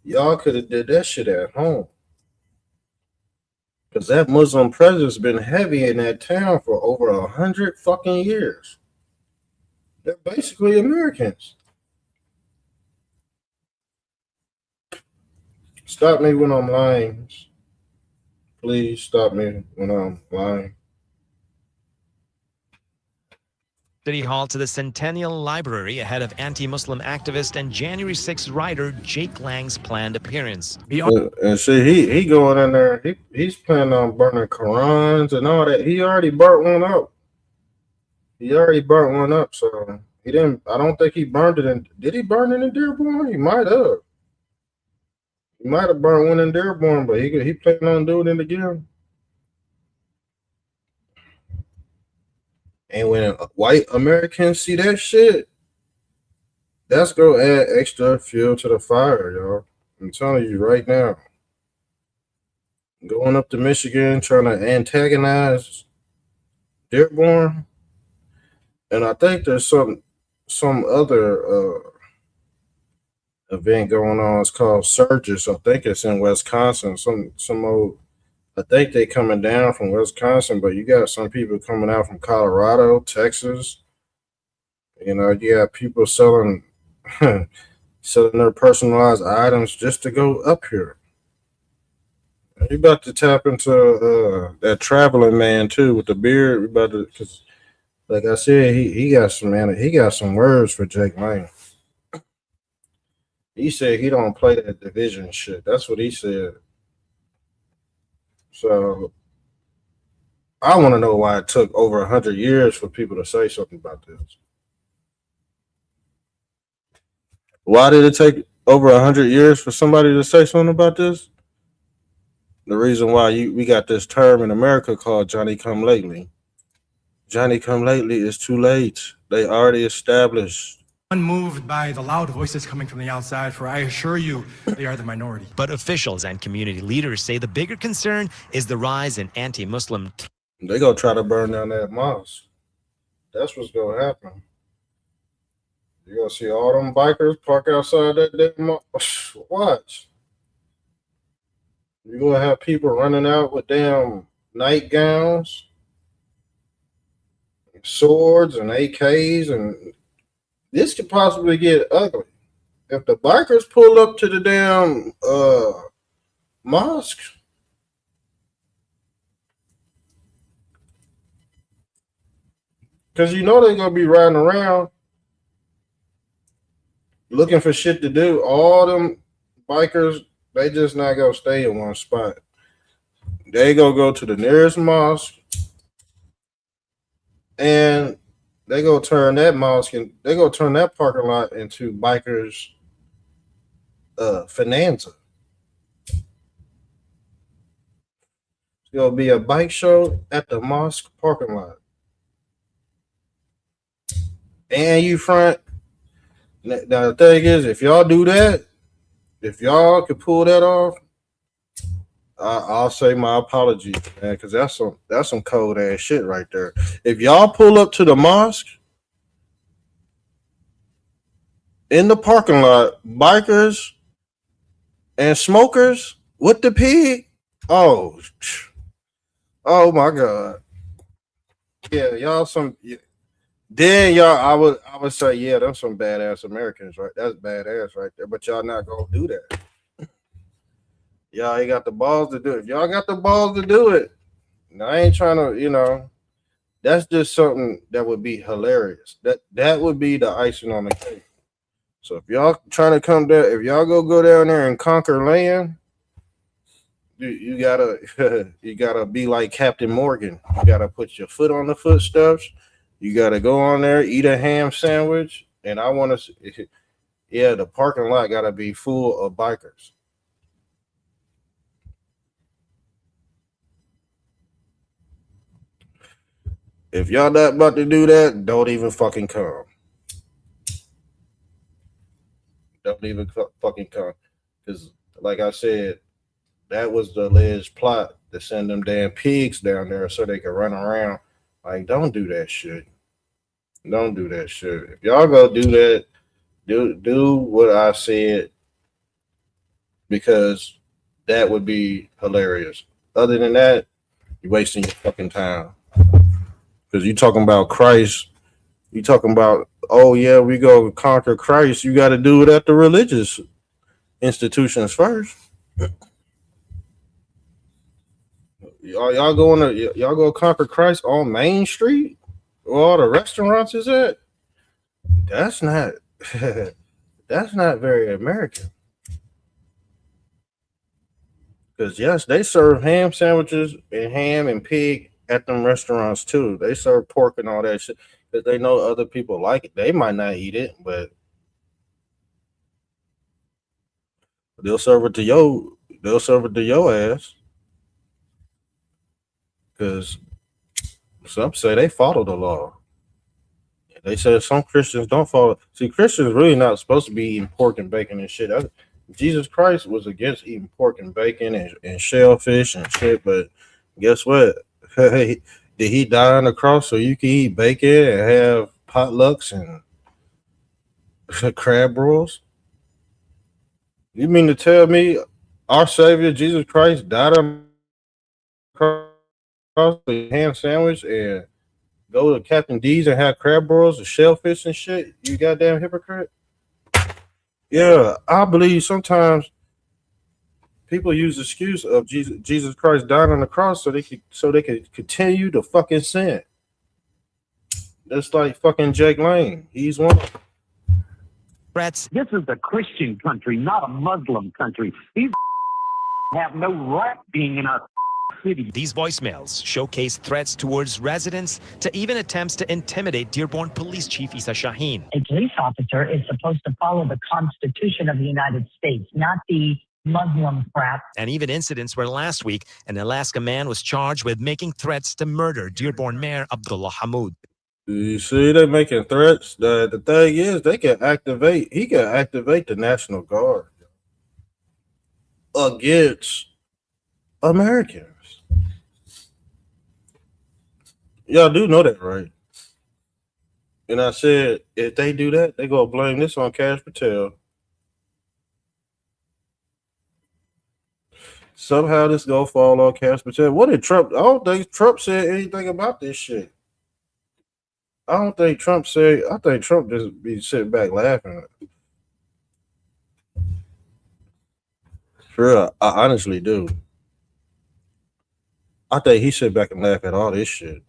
y'all could have did that shit at home. Because that Muslim presence been heavy in that town for over 100 fucking years. They're basically Americans. Stop me when I'm lying. Please stop me when I'm lying. City Hall to the Centennial Library ahead of anti-Muslim activist and January 6th writer Jake Lang's planned appearance. And see, he going in there. He's planning on burning Qurans and all that. He already burnt one up. So he didn't. I don't think he burned it in. Did he burn it in Dearborn? He might have. He might have burned one in Dearborn, but he planning on doing it again. And when white Americans see that shit, that's gonna add extra fuel to the fire, y'all. I'm telling you right now. Going up to Michigan, trying to antagonize Dearborn. And I think there's some other event going on. It's called Surges. I think it's in Wisconsin. Some old I think they coming down from Wisconsin, but you got some people coming out from Colorado, Texas. You know, you got people selling selling their personalized items just to go up here. You about to tap into that traveling man too with the beard. We about to, cause like I said, he got some man. He got some words for Jake Lang. He said he don't play that division shit. That's what he said. So I want to know why it took over 100 years for people to say something about this. Why did it take over 100 years for somebody to say something about this? The reason why we got this term in America called Johnny Come Lately. Johnny Come Lately is too late. They already established. Unmoved by the loud voices coming from the outside, for I assure you, they are the minority. But officials and community leaders say the bigger concern is the rise in anti-Muslim. They gonna try to burn down that mosque. That's what's gonna happen. You're gonna see all them bikers park outside that damn mosque. Watch. You're gonna have people running out with damn nightgowns, swords, and AKs, and this could possibly get ugly. If the bikers pull up to the damn mosque, because you know they're gonna be riding around looking for shit to do. All them bikers, they just not gonna stay in one spot. They gonna go to the nearest mosque, and they gonna turn that mosque and they gonna turn that parking lot into bikers' finanza. It's gonna be a bike show at the mosque parking lot. And you front. Now the thing is, if y'all do that, if y'all could pull that off, I'll say my apologies, man, because that's some cold ass shit right there. If y'all pull up to the mosque in the parking lot, bikers and smokers with the pig, oh my god, yeah, y'all some. Then y'all, I would say, yeah, them some badass Americans, right? That's badass right there. But y'all not gonna do that. Y'all ain't got the balls to do it. If y'all got the balls to do it, now I ain't trying to, that's just something that would be hilarious. That would be the icing on the cake. So if y'all trying to come down, if y'all go down there and conquer land, you gotta you gotta be like Captain Morgan. You gotta put your foot on the footsteps. You got to go on there, eat a ham sandwich, and I want to, yeah, the parking lot got to be full of bikers. If y'all not about to do that, don't even fucking come. Don't even fucking come. Because, like I said, that was the alleged plot to send them damn pigs down there so they could run around. Like, don't do that shit. Don't do that shit. If y'all go do that, do what I said, because that would be hilarious. Other than that, you're wasting your fucking time. Because you talking about Christ, you talking about, oh yeah, we go conquer Christ. You got to do it at the religious institutions first. Y'all go conquer Christ on Main Street where all the restaurants is at? That's not that's not very American. Because yes, they serve ham sandwiches and ham and pig at them restaurants too. They serve pork and all that shit because they know other people like it. They might not eat it, but they'll serve it to your ass. Because some say they follow the law. They say some Christians don't follow. See, Christians really not supposed to be eating pork and bacon and shit. Jesus Christ was against eating pork and bacon and shellfish and shit. But guess what? Did he die on the cross so you can eat bacon and have potlucks and crab rolls? You mean to tell me our Savior Jesus Christ died on across the ham sandwich and go to Captain D's and have crab rolls and shellfish and shit? You goddamn hypocrite. Yeah, I believe sometimes people use the excuse of Jesus Christ died on the cross so they could continue to fucking sin. Just like fucking Jake Lane. He's one. Threats. This is a Christian country, not a Muslim country. These have no right being in our city. These voicemails showcase threats towards residents to even attempts to intimidate Dearborn Police Chief Isa Shaheen. A police officer is supposed to follow the Constitution of the United States, not the Muslim crap. And even incidents where last week an Alaska man was charged with making threats to murder Dearborn Mayor Abdullah Hamoud. You see, they making threats. The thing is, he can activate the National Guard against Americans. Y'all do know that, right? And I said, if they do that, they gonna blame this on Cash Patel. Somehow this gonna fall on Cash Patel. What did Trump? I don't think Trump said anything about this shit. I don't think Trump said. I think Trump just be sitting back laughing. For real, I honestly do. I think he sit back and laugh at all this shit.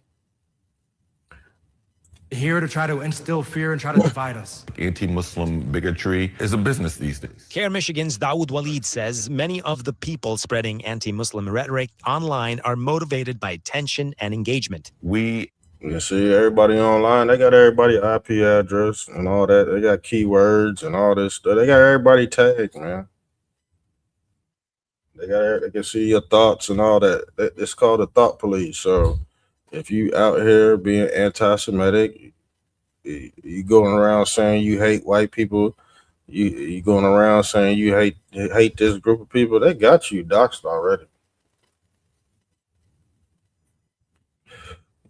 Here to try to instill fear and try to divide us. Anti-Muslim bigotry is a business these days. CARE Michigan's Dawood Walid says many of the people spreading anti-Muslim rhetoric online are motivated by attention and engagement. You see, everybody online, they got everybody IP address and all that. They got keywords and all this stuff. They got everybody tagged, man. They can see your thoughts and all that. It's called the thought police. So if you out here being anti-Semitic, you going around saying you hate white people, you going around saying you hate this group of people, they got you doxxed already.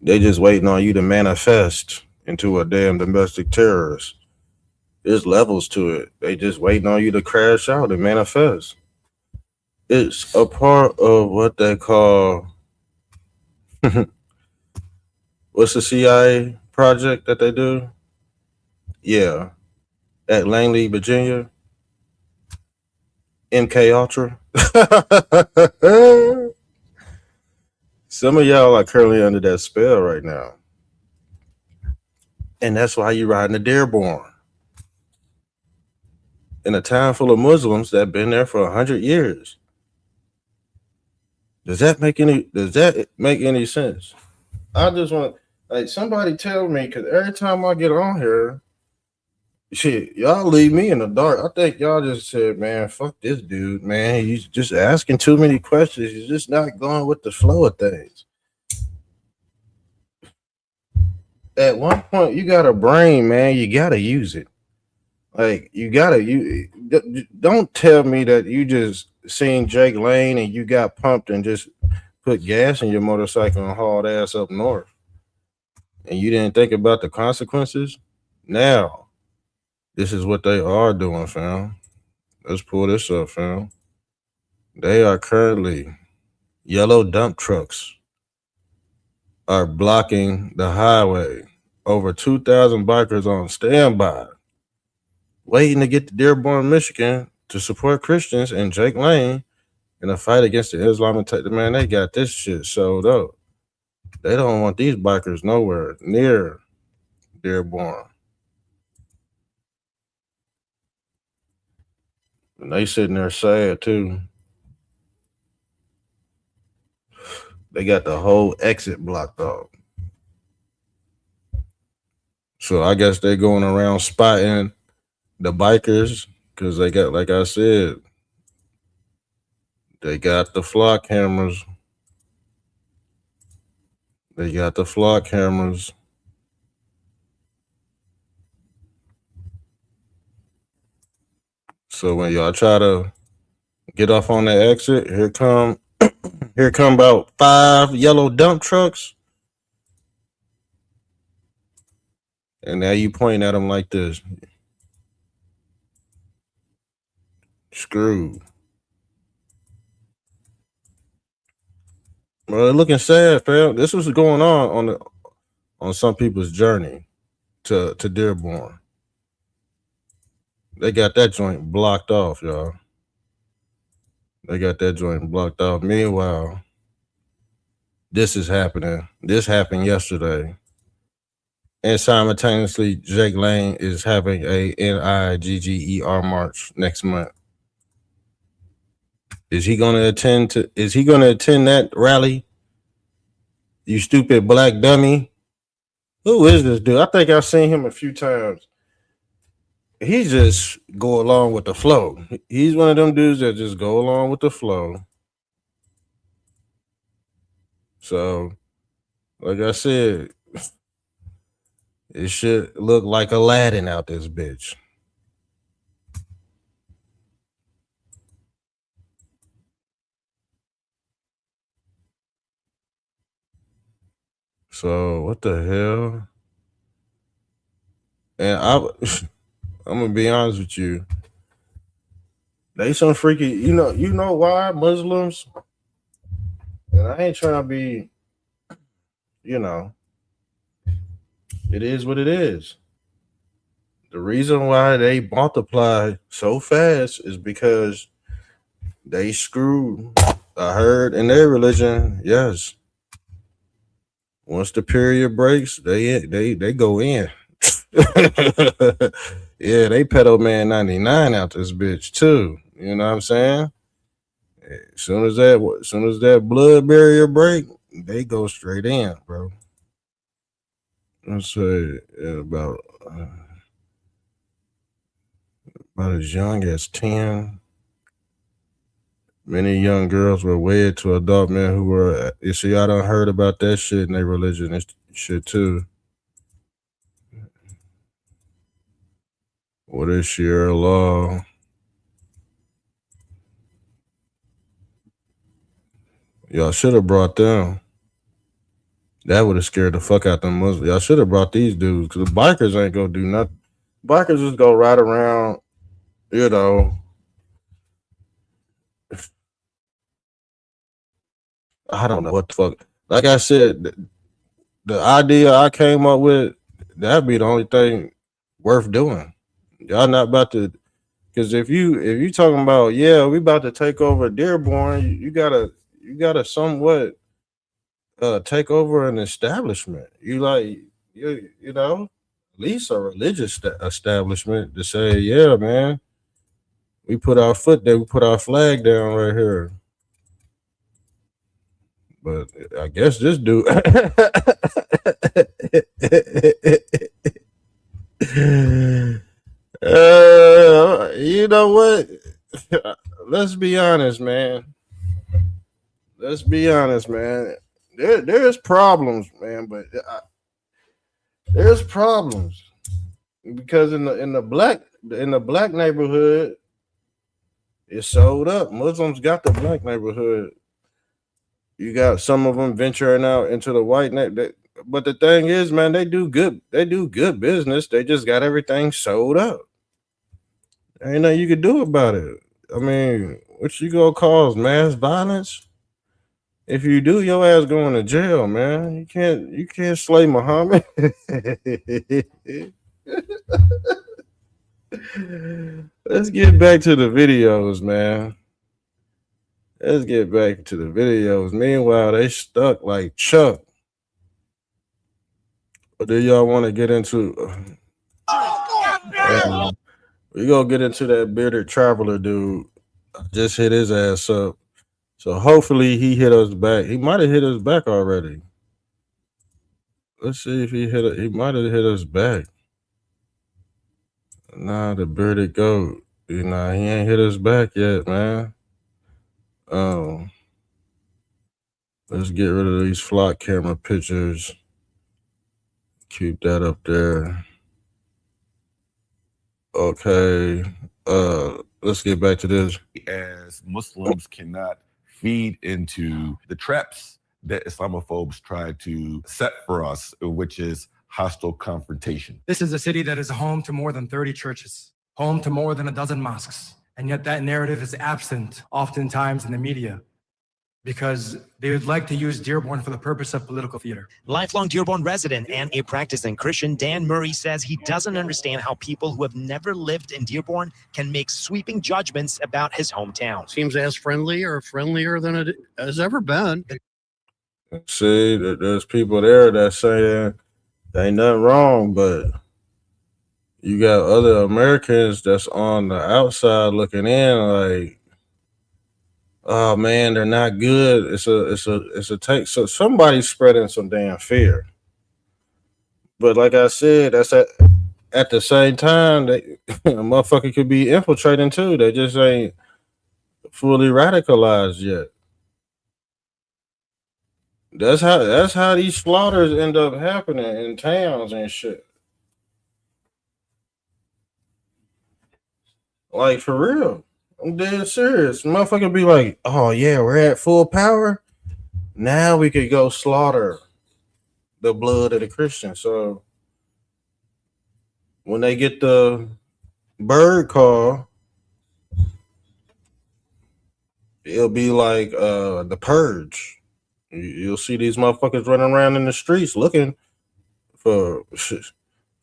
They just waiting on you to manifest into a damn domestic terrorist. There's levels to it. They just waiting on you to crash out and manifest. It's a part of what they call what's the CIA project that they do? Yeah. At Langley, Virginia. MK Ultra. Some of y'all are currently under that spell right now. And that's why you're riding the Dearborn. In a town full of Muslims that have been there for 100 years. Does that make any sense? I just want, like, somebody tell me, because every time I get on here, shit, y'all leave me in the dark. I think y'all just said, man, fuck this dude, man. He's just asking too many questions. He's just not going with the flow of things. At one point, you got a brain, man. You got to use it. Like, don't tell me that you just seen Jake Lane and you got pumped and just put gas in your motorcycle and hauled ass up north. And you didn't think about the consequences. Now, this is what they are doing, fam. Let's pull this up, fam. They are currently, yellow dump trucks are blocking the highway. Over 2,000 bikers on standby, waiting to get to Dearborn, Michigan to support Christians and Jake Lane in a fight against the Islamic State. Man, they got this shit sold up. They don't want these bikers nowhere near Dearborn. And they sitting there sad too. They got the whole exit blocked off. So I guess they're going around spotting the bikers because they got, like I said, they got the flock cameras. They got the flock cameras. So when y'all try to get off on the exit, here come about 5 yellow dump trucks. And now you point at them like this. Screwed. Well, looking sad, fam. This was going on some people's journey to Dearborn. They got that joint blocked off, y'all. They got that joint blocked off. Meanwhile, this is happening. This happened yesterday. And simultaneously, Jake Lane is having a NIGGER march next month. Is he gonna attend that rally? You stupid black dummy. Who is this dude? I think I've seen him a few times. He just go along with the flow. He's one of them dudes that just go along with the flow. So, like I said, it should look like Aladdin out this bitch. So what the hell? And I'm gonna be honest with you. They some freaky, you know why Muslims? And I ain't trying to be, it is what it is. The reason why they multiply so fast is because they screwed. I heard in their religion, yes. Once the period breaks, they go in. Yeah, they pedo man 99 out this bitch too. You know what I'm saying? As soon as that blood barrier break, they go straight in, bro. Let's say about as young as 10. Many young girls were wed to adult men who were. You see, I done heard about that shit in their religion and shit too. What is Sharia law? Y'all should have brought them. That would have scared the fuck out them Muslims. Y'all should have brought these dudes because the bikers ain't gonna do nothing. Bikers just go right around, I don't know what the fuck. Like I said, the idea I came up with, that'd be the only thing worth doing. Y'all not about to, because if you talking about, yeah, we about to take over Dearborn, you gotta somewhat take over an establishment. At least a religious establishment to say, yeah, man, we put our foot there, we put our flag down right here. But I guess this dude, you know what? Let's be honest, man. There's problems, man, but there's problems because in the black neighborhood, it's sold up. Muslims got the black neighborhood. You got some of them venturing out into the white neighborhood. But the thing is, man, they do good business. They just got everything sold up. Ain't nothing you can do about it. I mean, what you gonna cause mass violence? If you do, your ass going to jail, man. You can't slay Muhammad. Let's get back to the videos, man. Meanwhile, they stuck like Chuck. What do y'all want to get into? We gonna get into that bearded traveler dude. I just hit his ass up. So hopefully he hit us back. He might have hit us back already. Let's see if he might have hit us back. Nah, the bearded goat. He ain't hit us back yet, man. Let's get rid of these flock camera pictures. Keep that up there. Okay. Let's get back to this. As Muslims cannot feed into the traps that Islamophobes try to set for us, which is hostile confrontation. This is a city that is home to more than 30 churches, home to more than a dozen mosques, and yet that narrative is absent oftentimes in the media. because they would like to use Dearborn for the purpose of political theater. Lifelong Dearborn resident and a practicing Christian, Dan Murray says he doesn't understand how people who have never lived in Dearborn can make sweeping judgments about his hometown. Seems as friendly or friendlier than it has ever been. See, there's people there that saying ain't nothing wrong, but you got other Americans that's on the outside looking in like, oh man, they're not good. It's a take. So somebody's spreading some damn fear. But like I said, that's at the same time, they a motherfucker could be infiltrating too. They just ain't fully radicalized yet. That's how these slaughters end up happening in towns and shit. Like for real. I'm dead serious. Motherfucker be like, oh yeah, we're at full power. Now we could go slaughter the blood of the Christians. So when they get the bird call, it'll be like the purge. You'll see these motherfuckers running around in the streets looking for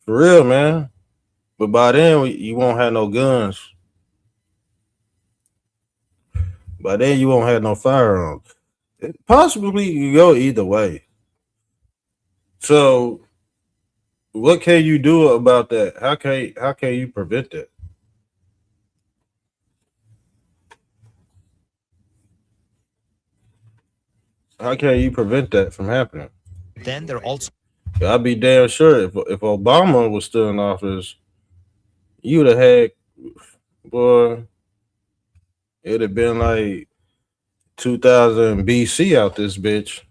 real, man. But by then, you won't have no guns. By then, you won't have no firearms. Possibly, you go either way. So, what can you do about that? How can you prevent that? How can you prevent that from happening? Then they're also I'd be damn sure if Obama was still in office, you'd have had, boy, it'd have been like 2000 BC out this bitch.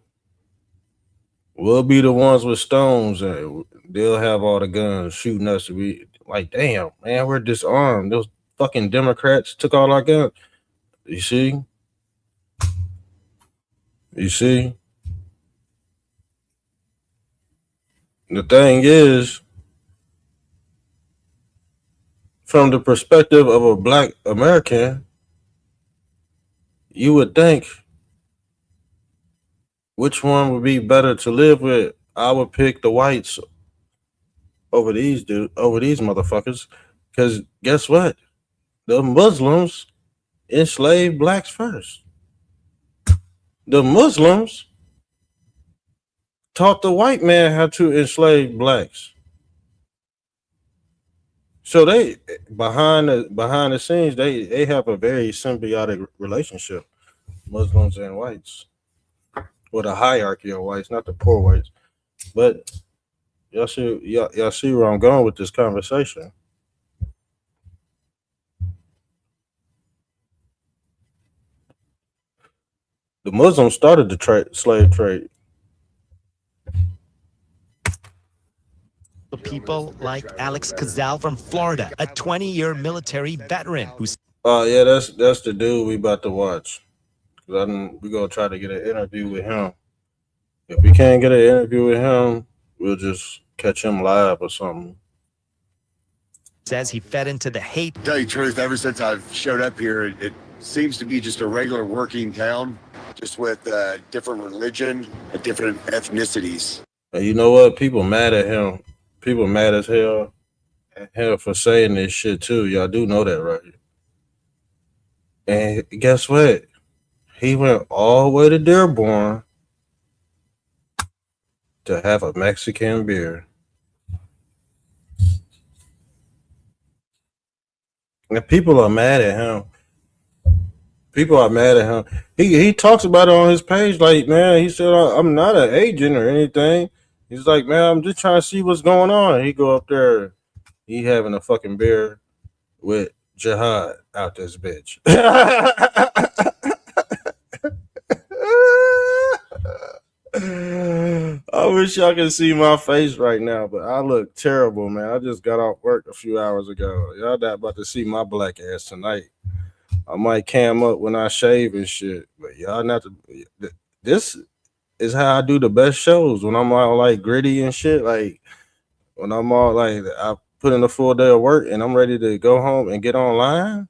We'll be the ones with stones and they'll have all the guns shooting us. We like, damn, man, we're disarmed. Those fucking Democrats took all our guns. You see? You see? The thing is, from the perspective of a black American, you would think which one would be better to live with. I would pick the whites over these motherfuckers. Because guess what? The Muslims enslaved blacks first. The Muslims taught the white man how to enslave blacks. So they behind the scenes, they have a very symbiotic relationship, Muslims and whites, with a hierarchy of whites, not the poor whites. But y'all see where I'm going with this conversation. The Muslims started the slave trade. people like Alex Cazal from Florida, a 20-year military veteran who's... Oh, yeah, that's the dude we about to watch. We're going to try to get an interview with him. If we can't get an interview with him, we'll just catch him live or something. Says he fed into the hate. To tell you the truth, ever since I've showed up here, it seems to be just a regular working town, just with different religion and different ethnicities. And you know what? People mad at him. People mad as hell at him for saying this shit too. Y'all do know that, right? And guess what? He went all the way to Dearborn to have a Mexican beer. And people are mad at him. People are mad at him. He talks about it on his page, like, man, he said, I'm not an agent or anything. He's like, man, I'm just trying to see what's going on. He go up there, he having a fucking beer with Jihad out this bitch. I wish y'all could see my face right now, but I look terrible, man. I just got off work a few hours ago. Y'all not about to see my black ass tonight. I might cam up when I shave and shit, but y'all not to. This is how I do the best shows, when I'm all like gritty and shit. Like when I'm all like, I put in a full day of work and I'm ready to go home and get online.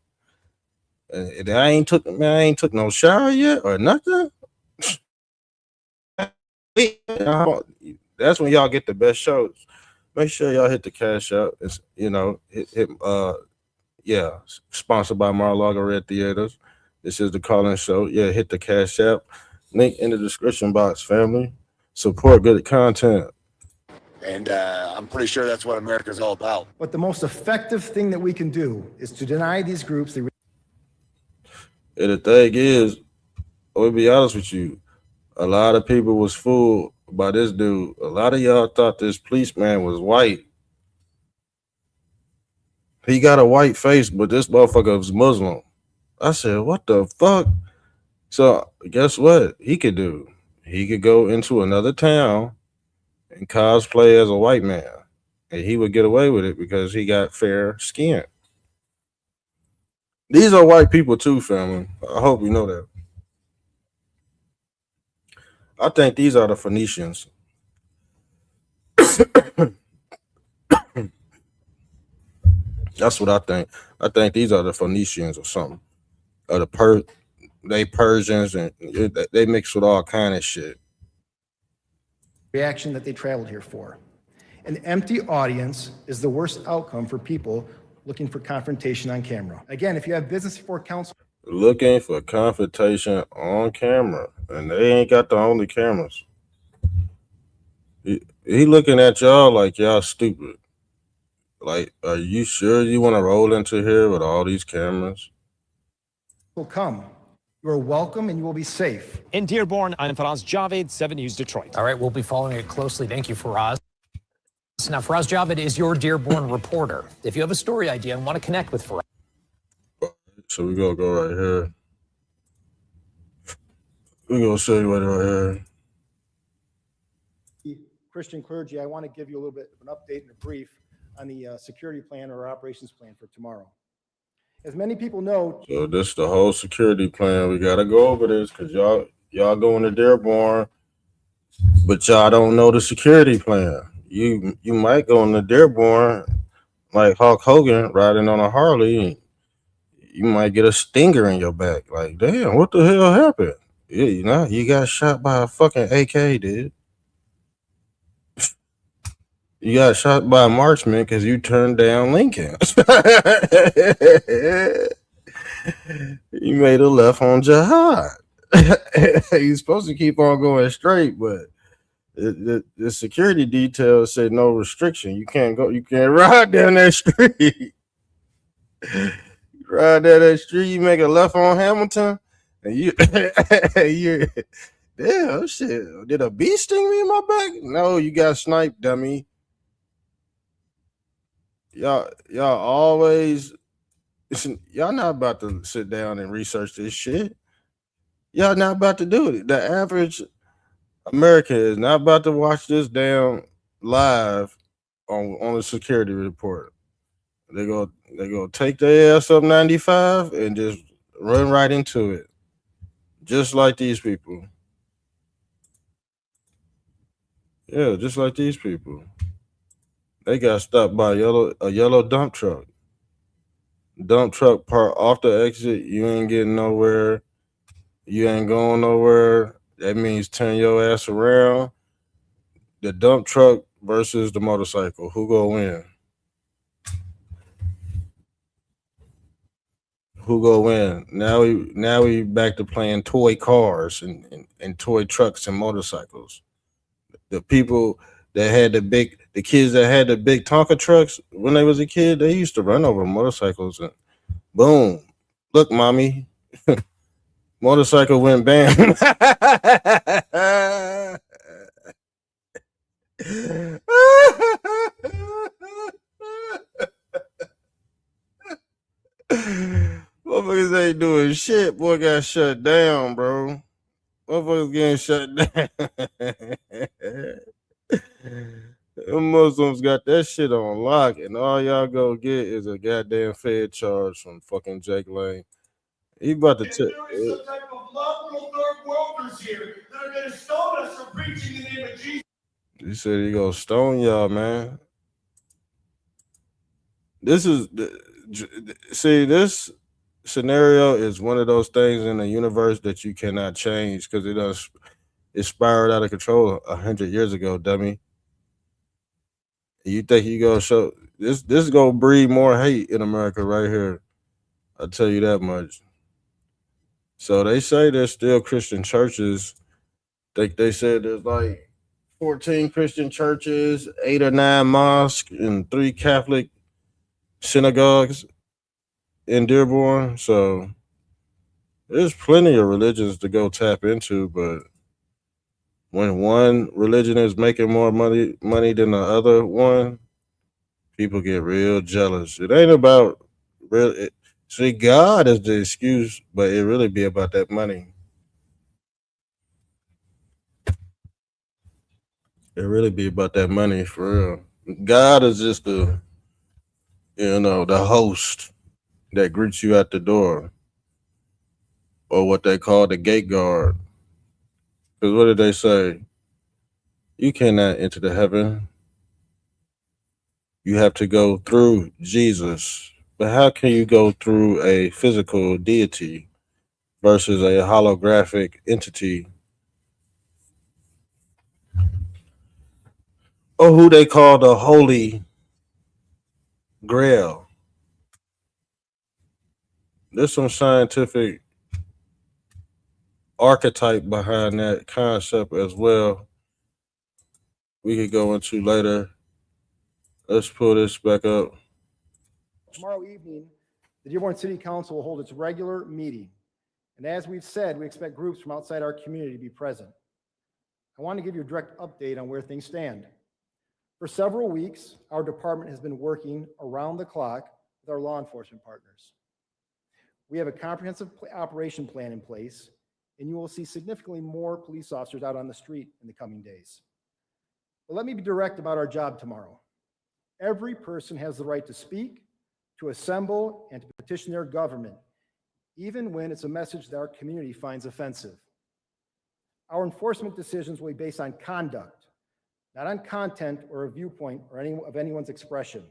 And I ain't took no shower yet or nothing. That's when y'all get the best shows. Make sure y'all hit the cash out. It's yeah, sponsored by Mar-a-Lago Red Theaters. This is the call-in show. Yeah, hit the cash app. Link in the description box, family. Support good content. And I'm pretty sure that's what America's all about. But the most effective thing that we can do is to deny these groups the. And the thing is, I'll be honest with you, a lot of people was fooled by this dude. A lot of y'all thought this policeman was white. He got a white face, but this motherfucker was Muslim. I said, what the fuck? So guess what he could do? He could go into another town and cosplay as a white man. And he would get away with it because he got fair skin. These are white people too, family. I hope you know that. I think these are the Phoenicians. That's what I think. I think these are the Phoenicians or something. Or they Persians, and they mix with all kind of shit. Reaction that they traveled here for. An empty audience is the worst outcome for people looking for confrontation on camera. Again, if you have business before council. Looking for confrontation on camera, and they ain't got the only cameras. He looking at y'all like y'all stupid. Like, are you sure you want to roll into here with all these cameras? Will come. You are welcome and you will be safe. In Dearborn, I'm Faraz Javed, 7 News Detroit. All right, we'll be following it closely. Thank you, Faraz. Now, Faraz Javed is your Dearborn reporter. If you have a story idea and want to connect with Faraz. So we're going to go right here. We're going to show you right here. Christian clergy, I want to give you a little bit of an update and a brief on the security plan or operations plan for tomorrow. As many people know. So this is the whole security plan. We got to go over this because y'all going to Dearborn, but y'all don't know the security plan. You might go into Dearborn like Hulk Hogan riding on a Harley. You might get a stinger in your back. Like, damn, what the hell happened? You got shot by a fucking AK, dude. You got shot by a marksman because you turned down Lincoln. You made a left on jihad. You're supposed to keep on going straight, but the security detail said no restriction. You can't ride down that street. Ride down that street, you make a left on Hamilton, and you damn shit. Did a bee sting me in my back? No, you got sniped, dummy. Y'all always y'all not about to sit down and research this shit. Y'all not about to do it. The average American is not about to watch this damn live on a security report. They go take their ass up 95 and just run right into it. Just like these people. Yeah, just like these people. They got stopped by a yellow dump truck. Dump truck parked off the exit. You ain't getting nowhere. You ain't going nowhere. That means turn your ass around. The dump truck versus the motorcycle. Who gonna win? Who gonna win? Now we back to playing toy cars and toy trucks and motorcycles. The people that had the kids that had the big Tonka trucks when they was a kid, they used to run over motorcycles and boom. Look, mommy. Motorcycle went bam. Motherfuckers ain't doing shit. Boy got shut down, bro. Motherfuckers getting shut down. The Muslims got that shit on lock, and all y'all go get is a goddamn Fed charge from fucking Jake Lane. He about to There is some type of liberal third worlders here that are going to stone us for preaching the name of Jesus. He said he gonna stone y'all, man. This scenario is one of those things in the universe that you cannot change because it spiraled out of control 100 years ago, dummy. You think you gonna show this? This is gonna breed more hate in America right here. I'll tell you that much. So they say there's still Christian churches. They said there's like 14 Christian churches, 8 or 9 mosques, and 3 Catholic synagogues in Dearborn. So there's plenty of religions to go tap into, but when one religion is making more money than the other one, people get real jealous. It ain't about real. See, God is the excuse, but it really be about that money. It really be about that money for real. God is just the host that greets you at the door, or what they call the gate guard. Because what did they say? You cannot enter the heaven. You have to go through Jesus. But how can you go through a physical deity versus a holographic entity, or who they call the Holy Grail? There's some scientific archetype behind that concept as well. We could go into later. Let's pull this back up. Tomorrow evening, the Dearborn City Council will hold its regular meeting. And as we've said, we expect groups from outside our community to be present. I want to give you a direct update on where things stand. For several weeks, our department has been working around the clock with our law enforcement partners. We have a comprehensive operation plan in place, and you will see significantly more police officers out on the street in the coming days. But let me be direct about our job tomorrow. Every person has the right to speak, to assemble, and to petition their government, even when it's a message that our community finds offensive. Our enforcement decisions will be based on conduct, not on content or a viewpoint or of anyone's expression.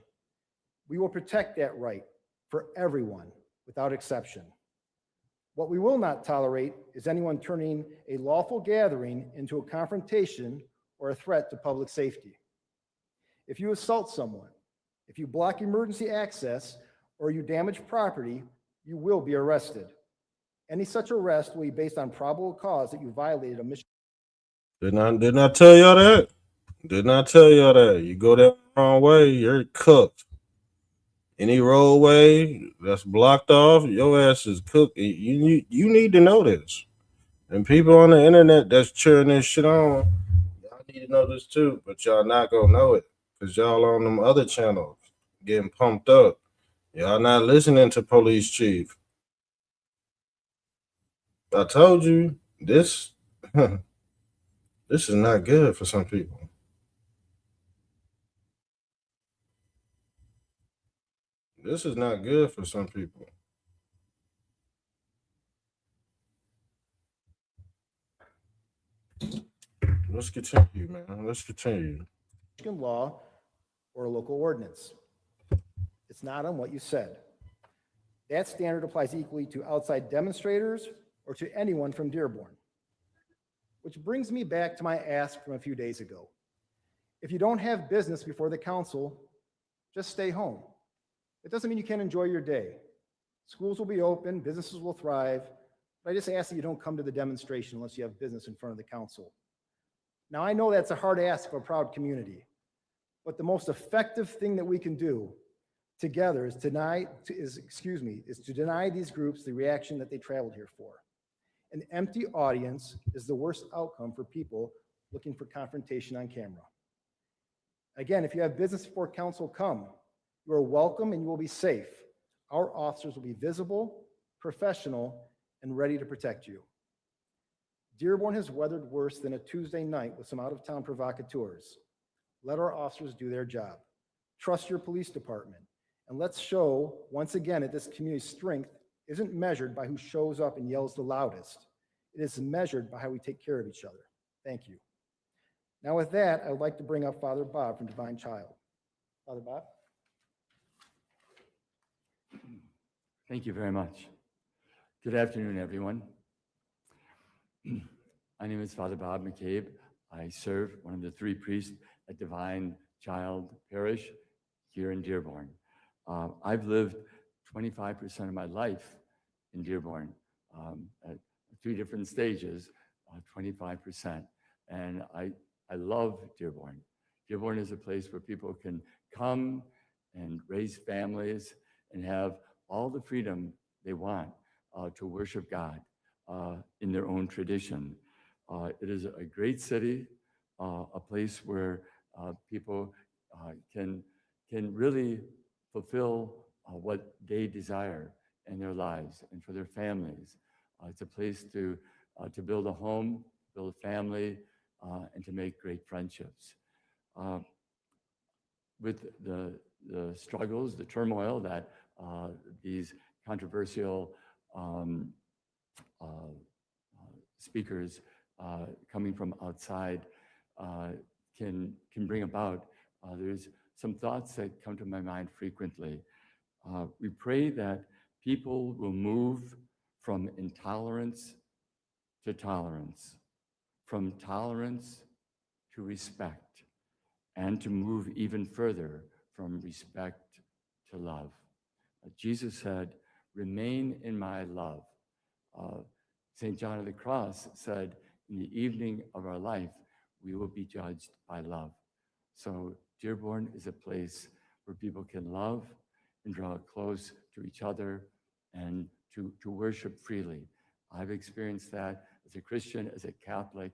We will protect that right for everyone without exception. What we will not tolerate is anyone turning a lawful gathering into a confrontation or a threat to public safety. If you assault someone, if you block emergency access, or you damage property, you will be arrested. Any such arrest will be based on probable cause that you violated a mission. Did not tell y'all that. Did not tell y'all that. You go that wrong way, you're cooked. Any roadway that's blocked off, your ass is cooked. You need to know this. And people on the internet that's cheering this shit on, y'all need to know this too, but y'all not gonna know it because y'all on them other channels getting pumped up. Y'all not listening to police chief. I told you this. This is not good for some people. This is not good for some people. Let's continue, man. Let's continue. Law or a local ordinance. It's not on what you said. That standard applies equally to outside demonstrators or to anyone from Dearborn. Which brings me back to my ask from a few days ago. If you don't have business before the council, just stay home. It doesn't mean you can't enjoy your day. Schools will be open, businesses will thrive, but I just ask that you don't come to the demonstration unless you have business in front of the council. Now, I know that's a hard ask for a proud community, but the most effective thing that we can do together is to deny these groups the reaction that they traveled here for. An empty audience is the worst outcome for people looking for confrontation on camera. Again, if you have business before council, come. You are welcome and you will be safe. Our officers will be visible, professional, and ready to protect you. Dearborn has weathered worse than a Tuesday night with some out-of-town provocateurs. Let our officers do their job. Trust your police department. And let's show, once again, that this community's strength isn't measured by who shows up and yells the loudest. It is measured by how we take care of each other. Thank you. Now with that, I would like to bring up Father Bob from Divine Child. Father Bob? Thank you very much. Good afternoon, everyone. My name is Father Bob McCabe. I serve one of the 3 priests at Divine Child Parish here in Dearborn. I've lived 25% of my life in Dearborn at 3 different stages, 25%. And I love Dearborn. Dearborn is a place where people can come and raise families and have all the freedom they want to worship God in their own tradition. It is a great city, a place where people can really fulfill what they desire in their lives and for their families. It's a place to build a home, build a family, and to make great friendships. With the struggles, the turmoil that these controversial speakers coming from outside can bring about, there's some thoughts that come to my mind frequently. We pray that people will move from intolerance to tolerance, from tolerance to respect, and to move even further from respect to love. Jesus said, "Remain in my love." St. John of the Cross said, "In the evening of our life, we will be judged by love." So Dearborn is a place where people can love and draw close to each other and to worship freely. I've experienced that as a Christian, as a Catholic,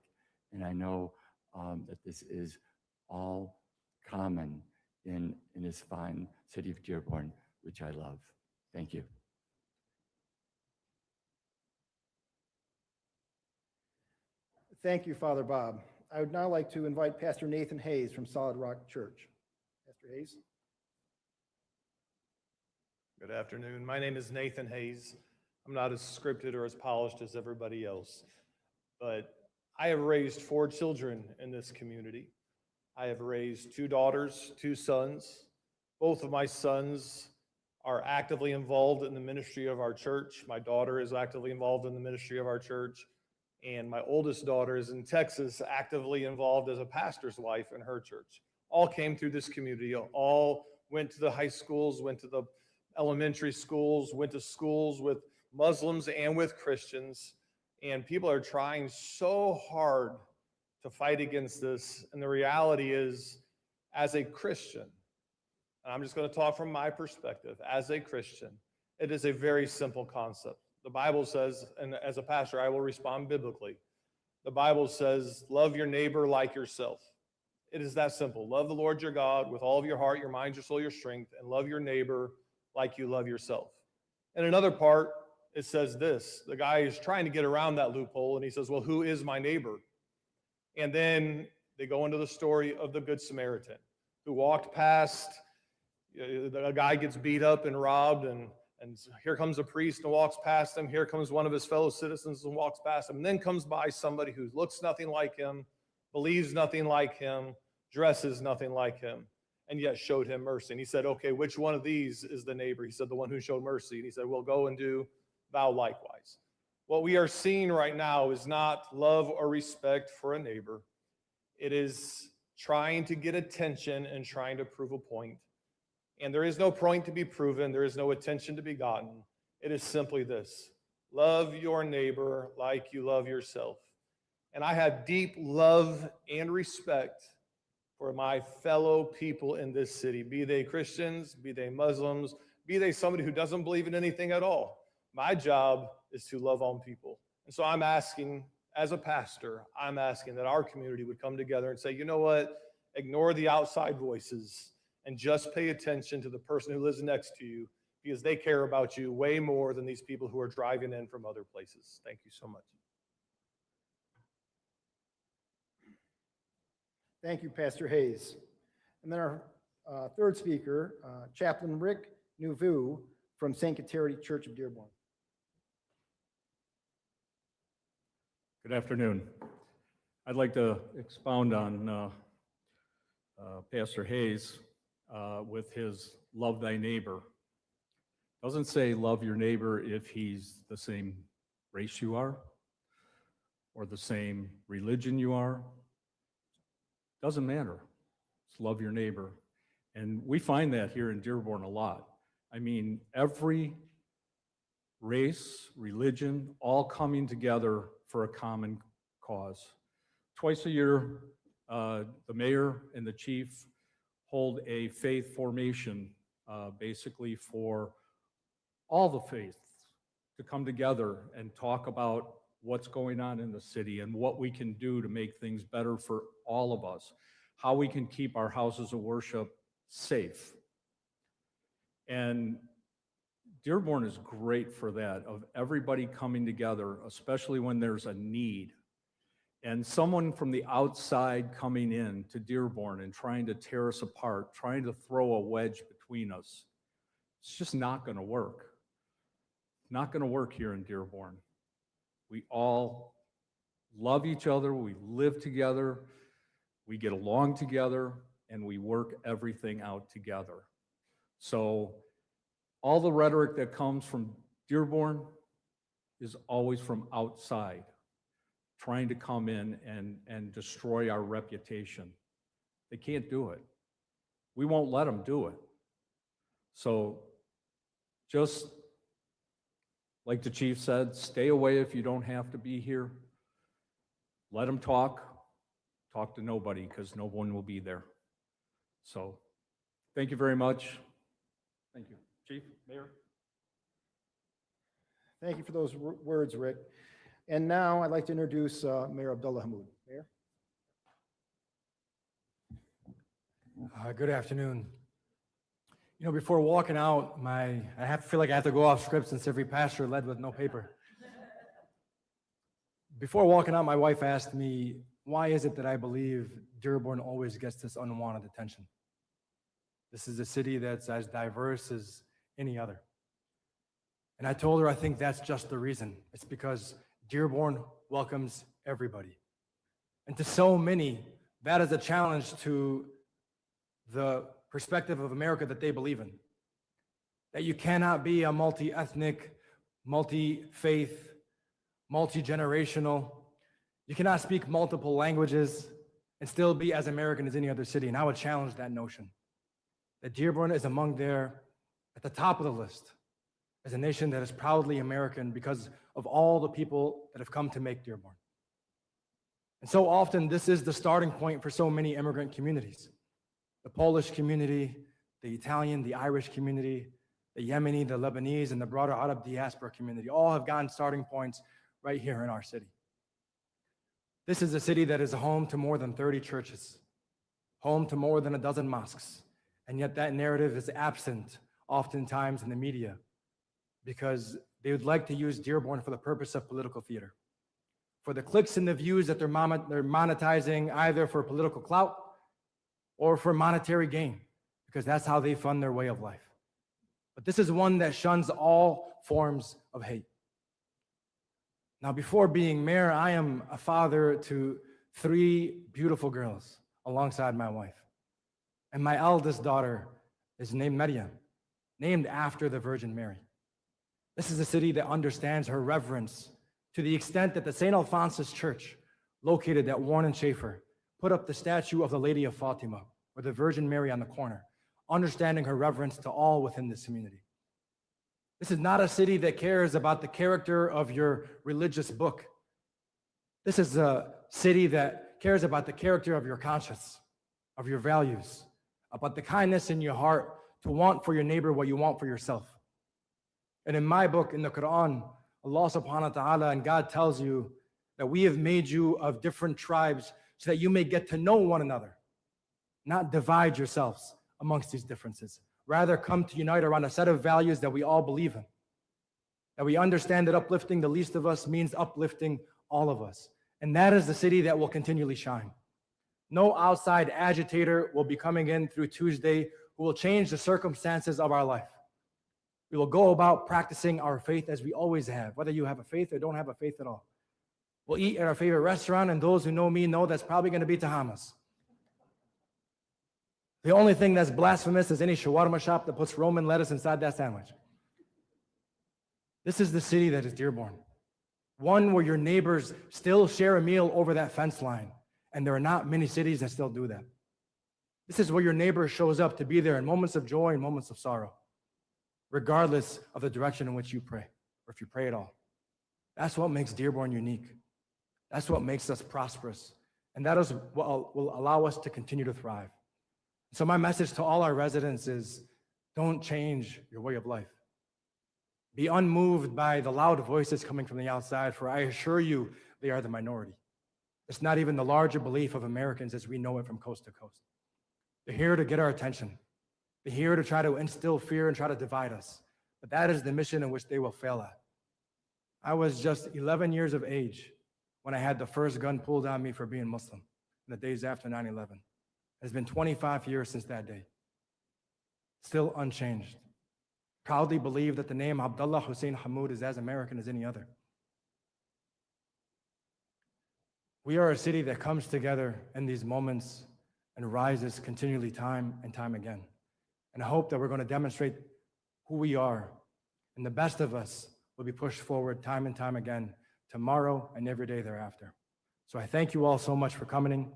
and I know that this is all common in this fine city of Dearborn, which I love. Thank you. Thank you, Father Bob. I would now like to invite Pastor Nathan Hayes from Solid Rock Church. Pastor Hayes. Good afternoon. My name is Nathan Hayes. I'm not as scripted or as polished as everybody else, but I have raised 4 children in this community. I have raised 2 daughters, 2 sons. Both of my sons are actively involved in the ministry of our church. My daughter is actively involved in the ministry of our church. And my oldest daughter is in Texas, actively involved as a pastor's wife in her church. All came through this community, all went to the high schools, went to the elementary schools, went to schools with Muslims and with Christians. And people are trying so hard to fight against this. And the reality is, as a Christian, and I'm just going to talk from my perspective, as a Christian, it is a very simple concept. The Bible says, and as a pastor, I will respond biblically. The Bible says, love your neighbor like yourself. It is that simple. Love the Lord your God with all of your heart, your mind, your soul, your strength, and love your neighbor like you love yourself. And another part, it says this. The guy is trying to get around that loophole, and he says, well, who is my neighbor? And then they go into the story of the Good Samaritan who walked past. A guy gets beat up and robbed, and here comes a priest and walks past him. Here comes one of his fellow citizens and walks past him. And then comes by somebody who looks nothing like him, believes nothing like him, dresses nothing like him, and yet showed him mercy. And he said, okay, which one of these is the neighbor? He said, the one who showed mercy. And he said, well, go and do thou likewise. What we are seeing right now is not love or respect for a neighbor. It is trying to get attention and trying to prove a point. And there is no point to be proven. There is no attention to be gotten. It is simply this: love your neighbor like you love yourself. And I have deep love and respect for my fellow people in this city, be they Christians, be they Muslims, be they somebody who doesn't believe in anything at all. My job is to love on people. And so I'm asking, as a pastor, I'm asking that our community would come together and say, you know what? Ignore the outside voices and just pay attention to the person who lives next to you, because they care about you way more than these people who are driving in from other places. Thank you so much. Thank you, Pastor Hayes. And then our third speaker, Chaplain Rick Nouveau from St. Kateri Church of Dearborn. Good afternoon. I'd like to expound on Pastor Hayes with his love thy neighbor. Doesn't say love your neighbor if he's the same race you are or the same religion you are. Doesn't matter. It's love your neighbor. And we find that here in Dearborn a lot. I mean, every race, religion, all coming together for a common cause. Twice a year, the mayor and the chief hold a faith formation, basically for all the faiths to come together and talk about what's going on in the city and what we can do to make things better for all of us, how we can keep our houses of worship safe. And Dearborn is great for that, of everybody coming together, especially when there's a need. And someone from the outside coming in to Dearborn and trying to tear us apart, trying to throw a wedge between us, it's just not going to work. Not going to work here in Dearborn. We all love each other, we live together, we get along together, and we work everything out together. So all the rhetoric that comes from Dearborn is always from outside, trying to come in and destroy our reputation. They can't do it. We won't let them do it. So just like the chief said, stay away if you don't have to be here. Let them talk to nobody, because no one will be there. So thank you very much. Thank you. Chief, Mayor. Thank you for those words, Rick. And now I'd like to introduce Mayor Abdullah Hammoud. Mayor. Good afternoon. You know, before walking out, I feel like I have to go off script since every pastor led with no paper. Before walking out, my wife asked me, why is it that I believe Dearborn always gets this unwanted attention? This is a city that's as diverse as any other. And I told her I think that's just the reason. It's because Dearborn welcomes everybody. And to so many, that is a challenge to the perspective of America that they believe in. That you cannot be a multi-ethnic, multi-faith, multi-generational. You cannot speak multiple languages and still be as American as any other city. And I would challenge that notion. That Dearborn is among there at the top of the list as a nation that is proudly American because of all the people that have come to make Dearborn. And so often, this is the starting point for so many immigrant communities. The Polish community, the Italian, the Irish community, the Yemeni, the Lebanese, and the broader Arab diaspora community all have gotten starting points right here in our city. This is a city that is home to more than 30 churches, home to more than a dozen mosques, and yet that narrative is absent oftentimes in the media because they would like to use Dearborn for the purpose of political theater, for the clicks and the views that they're monetizing either for political clout or for monetary gain, because that's how they fund their way of life. But this is one that shuns all forms of hate. Now, before being mayor, I am a father to 3 beautiful girls alongside my wife. And my eldest daughter is named Maryam, named after the Virgin Mary. This is a city that understands her reverence to the extent that the St. Alphonsus Church, located at Warren and Schaefer, put up the statue of the Lady of Fatima, or the Virgin Mary on the corner, understanding her reverence to all within this community. This is not a city that cares about the character of your religious book. This is a city that cares about the character of your conscience, of your values, about the kindness in your heart to want for your neighbor what you want for yourself. And in my book, in the Quran, Allah subhanahu wa ta'ala and God tells you that we have made you of different tribes so that you may get to know one another, not divide yourselves amongst these differences. Rather, come to unite around a set of values that we all believe in. That we understand that uplifting the least of us means uplifting all of us. And that is the city that will continually shine. No outside agitator will be coming in through Tuesday who will change the circumstances of our life. We will go about practicing our faith as we always have, whether you have a faith or don't have a faith at all. We'll eat at our favorite restaurant, and those who know me know that's probably going to be Tahamas. The only thing that's blasphemous is any shawarma shop that puts Roman lettuce inside that sandwich. This is the city that is Dearborn. One where your neighbors still share a meal over that fence line, and there are not many cities that still do that. This is where your neighbor shows up to be there in moments of joy and moments of sorrow, regardless of the direction in which you pray, or if you pray at all. That's what makes Dearborn unique. That's what makes us prosperous. And that is what will allow us to continue to thrive. So my message to all our residents is, don't change your way of life. Be unmoved by the loud voices coming from the outside, for I assure you, they are the minority. It's not even the larger belief of Americans as we know it from coast to coast. They're here to get our attention. They're here to try to instill fear and try to divide us. But that is the mission in which they will fail at. I was just 11 years of age when I had the first gun pulled on me for being Muslim in the days after 9/11. It's been 25 years since that day. Still unchanged. Proudly believe that the name Abdullah Hussein Hamoud is as American as any other. We are a city that comes together in these moments and rises continually time and time again. And I hope that we're going to demonstrate who we are, and the best of us will be pushed forward time and time again, tomorrow and every day thereafter. So I thank you all so much for coming, and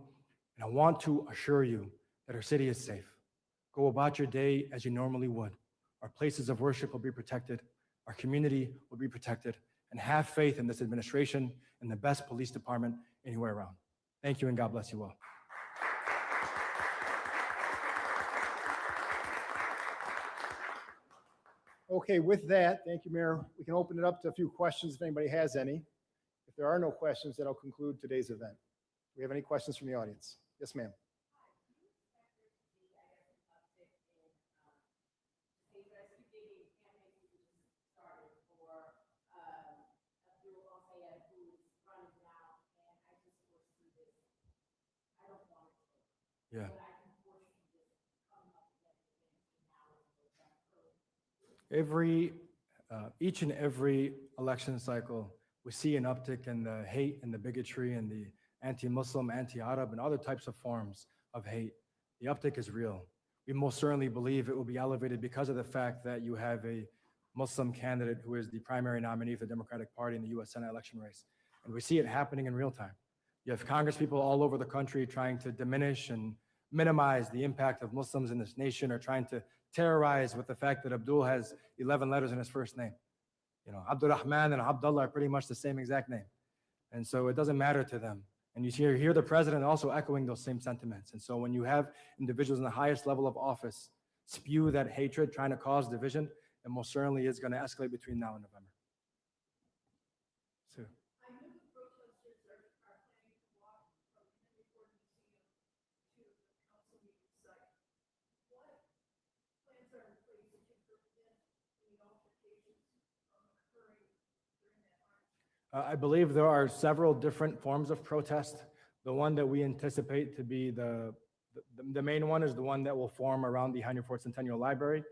I want to assure you that our city is safe. Go about your day as you normally would. Our places of worship will be protected, our community will be protected, and have faith in this administration and the best police department anywhere around. Thank you, and God bless you all. Okay, with that, thank you, Mayor. We can open it up to a few questions if anybody has any. If there are no questions, that'll conclude today's event. Do we have any questions from the audience? Yes, ma'am. Yeah. Each and every election cycle, we see an uptick in the hate and the bigotry and the anti-Muslim, anti-Arab, and other types of forms of hate. The uptick is real. We most certainly believe it will be elevated because of the fact that you have a Muslim candidate who is the primary nominee for the Democratic Party in the U.S. Senate election race. And we see it happening in real time. You have Congress people all over the country trying to diminish and minimize the impact of Muslims in this nation, or trying to terrorize with the fact that Abdul has 11 letters in his first name. You know, Abdurrahman and Abdullah are pretty much the same exact name. And so it doesn't matter to them. And you hear the president also echoing those same sentiments. And so when you have individuals in the highest level of office spew that hatred, trying to cause division, it most certainly is going to escalate between now and November. So. I believe there are several different forms of protest. The one that we anticipate to be the main one is the one that will form around the 104th Centennial Library.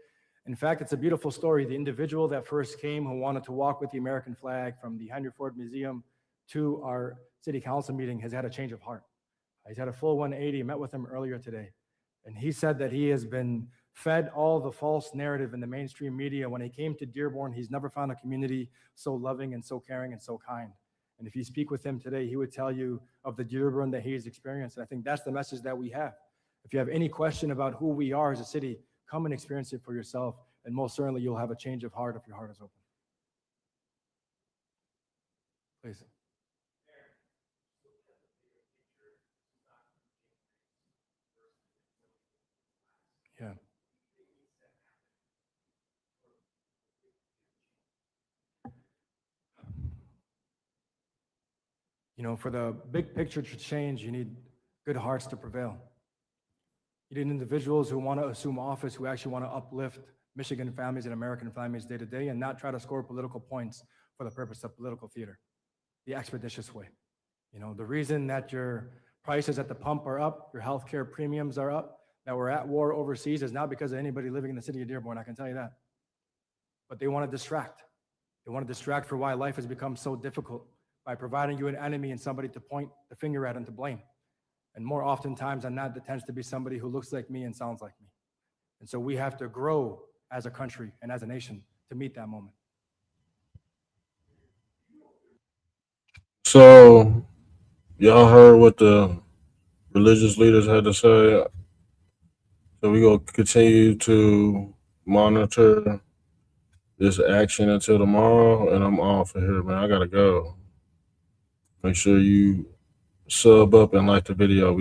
In fact, it's a beautiful story. The individual that first came who wanted to walk with the American flag from the Henry Ford Museum to our city council meeting has had a change of heart. He's had a full 180, met with him earlier today. And he said that he has been fed all the false narrative in the mainstream media. When he came to Dearborn, he's never found a community so loving and so caring and so kind. And if you speak with him today, he would tell you of the Dearborn that he has experienced. And I think that's the message that we have. If you have any question about who we are as a city, come and experience it for yourself. And most certainly you'll have a change of heart if your heart is open. Please. Yeah. You know, for the big picture to change, you need good hearts to prevail. You need individuals who want to assume office, who actually want to uplift Michigan families and American families day to day, and not try to score political points for the purpose of political theater, the expeditious way. You know, the reason that your prices at the pump are up, your healthcare premiums are up, that we're at war overseas is not because of anybody living in the city of Dearborn, I can tell you that. But they want to distract. They want to distract for why life has become so difficult, by providing you an enemy and somebody to point the finger at and to blame. And more oftentimes than not, that tends to be somebody who looks like me and sounds like me. And so we have to grow as a country and as a nation to meet that moment. So y'all heard what the religious leaders had to say. So we gonna continue to monitor this action until tomorrow, and I'm off of here, man. I gotta go. Make sure you sub up and like the video.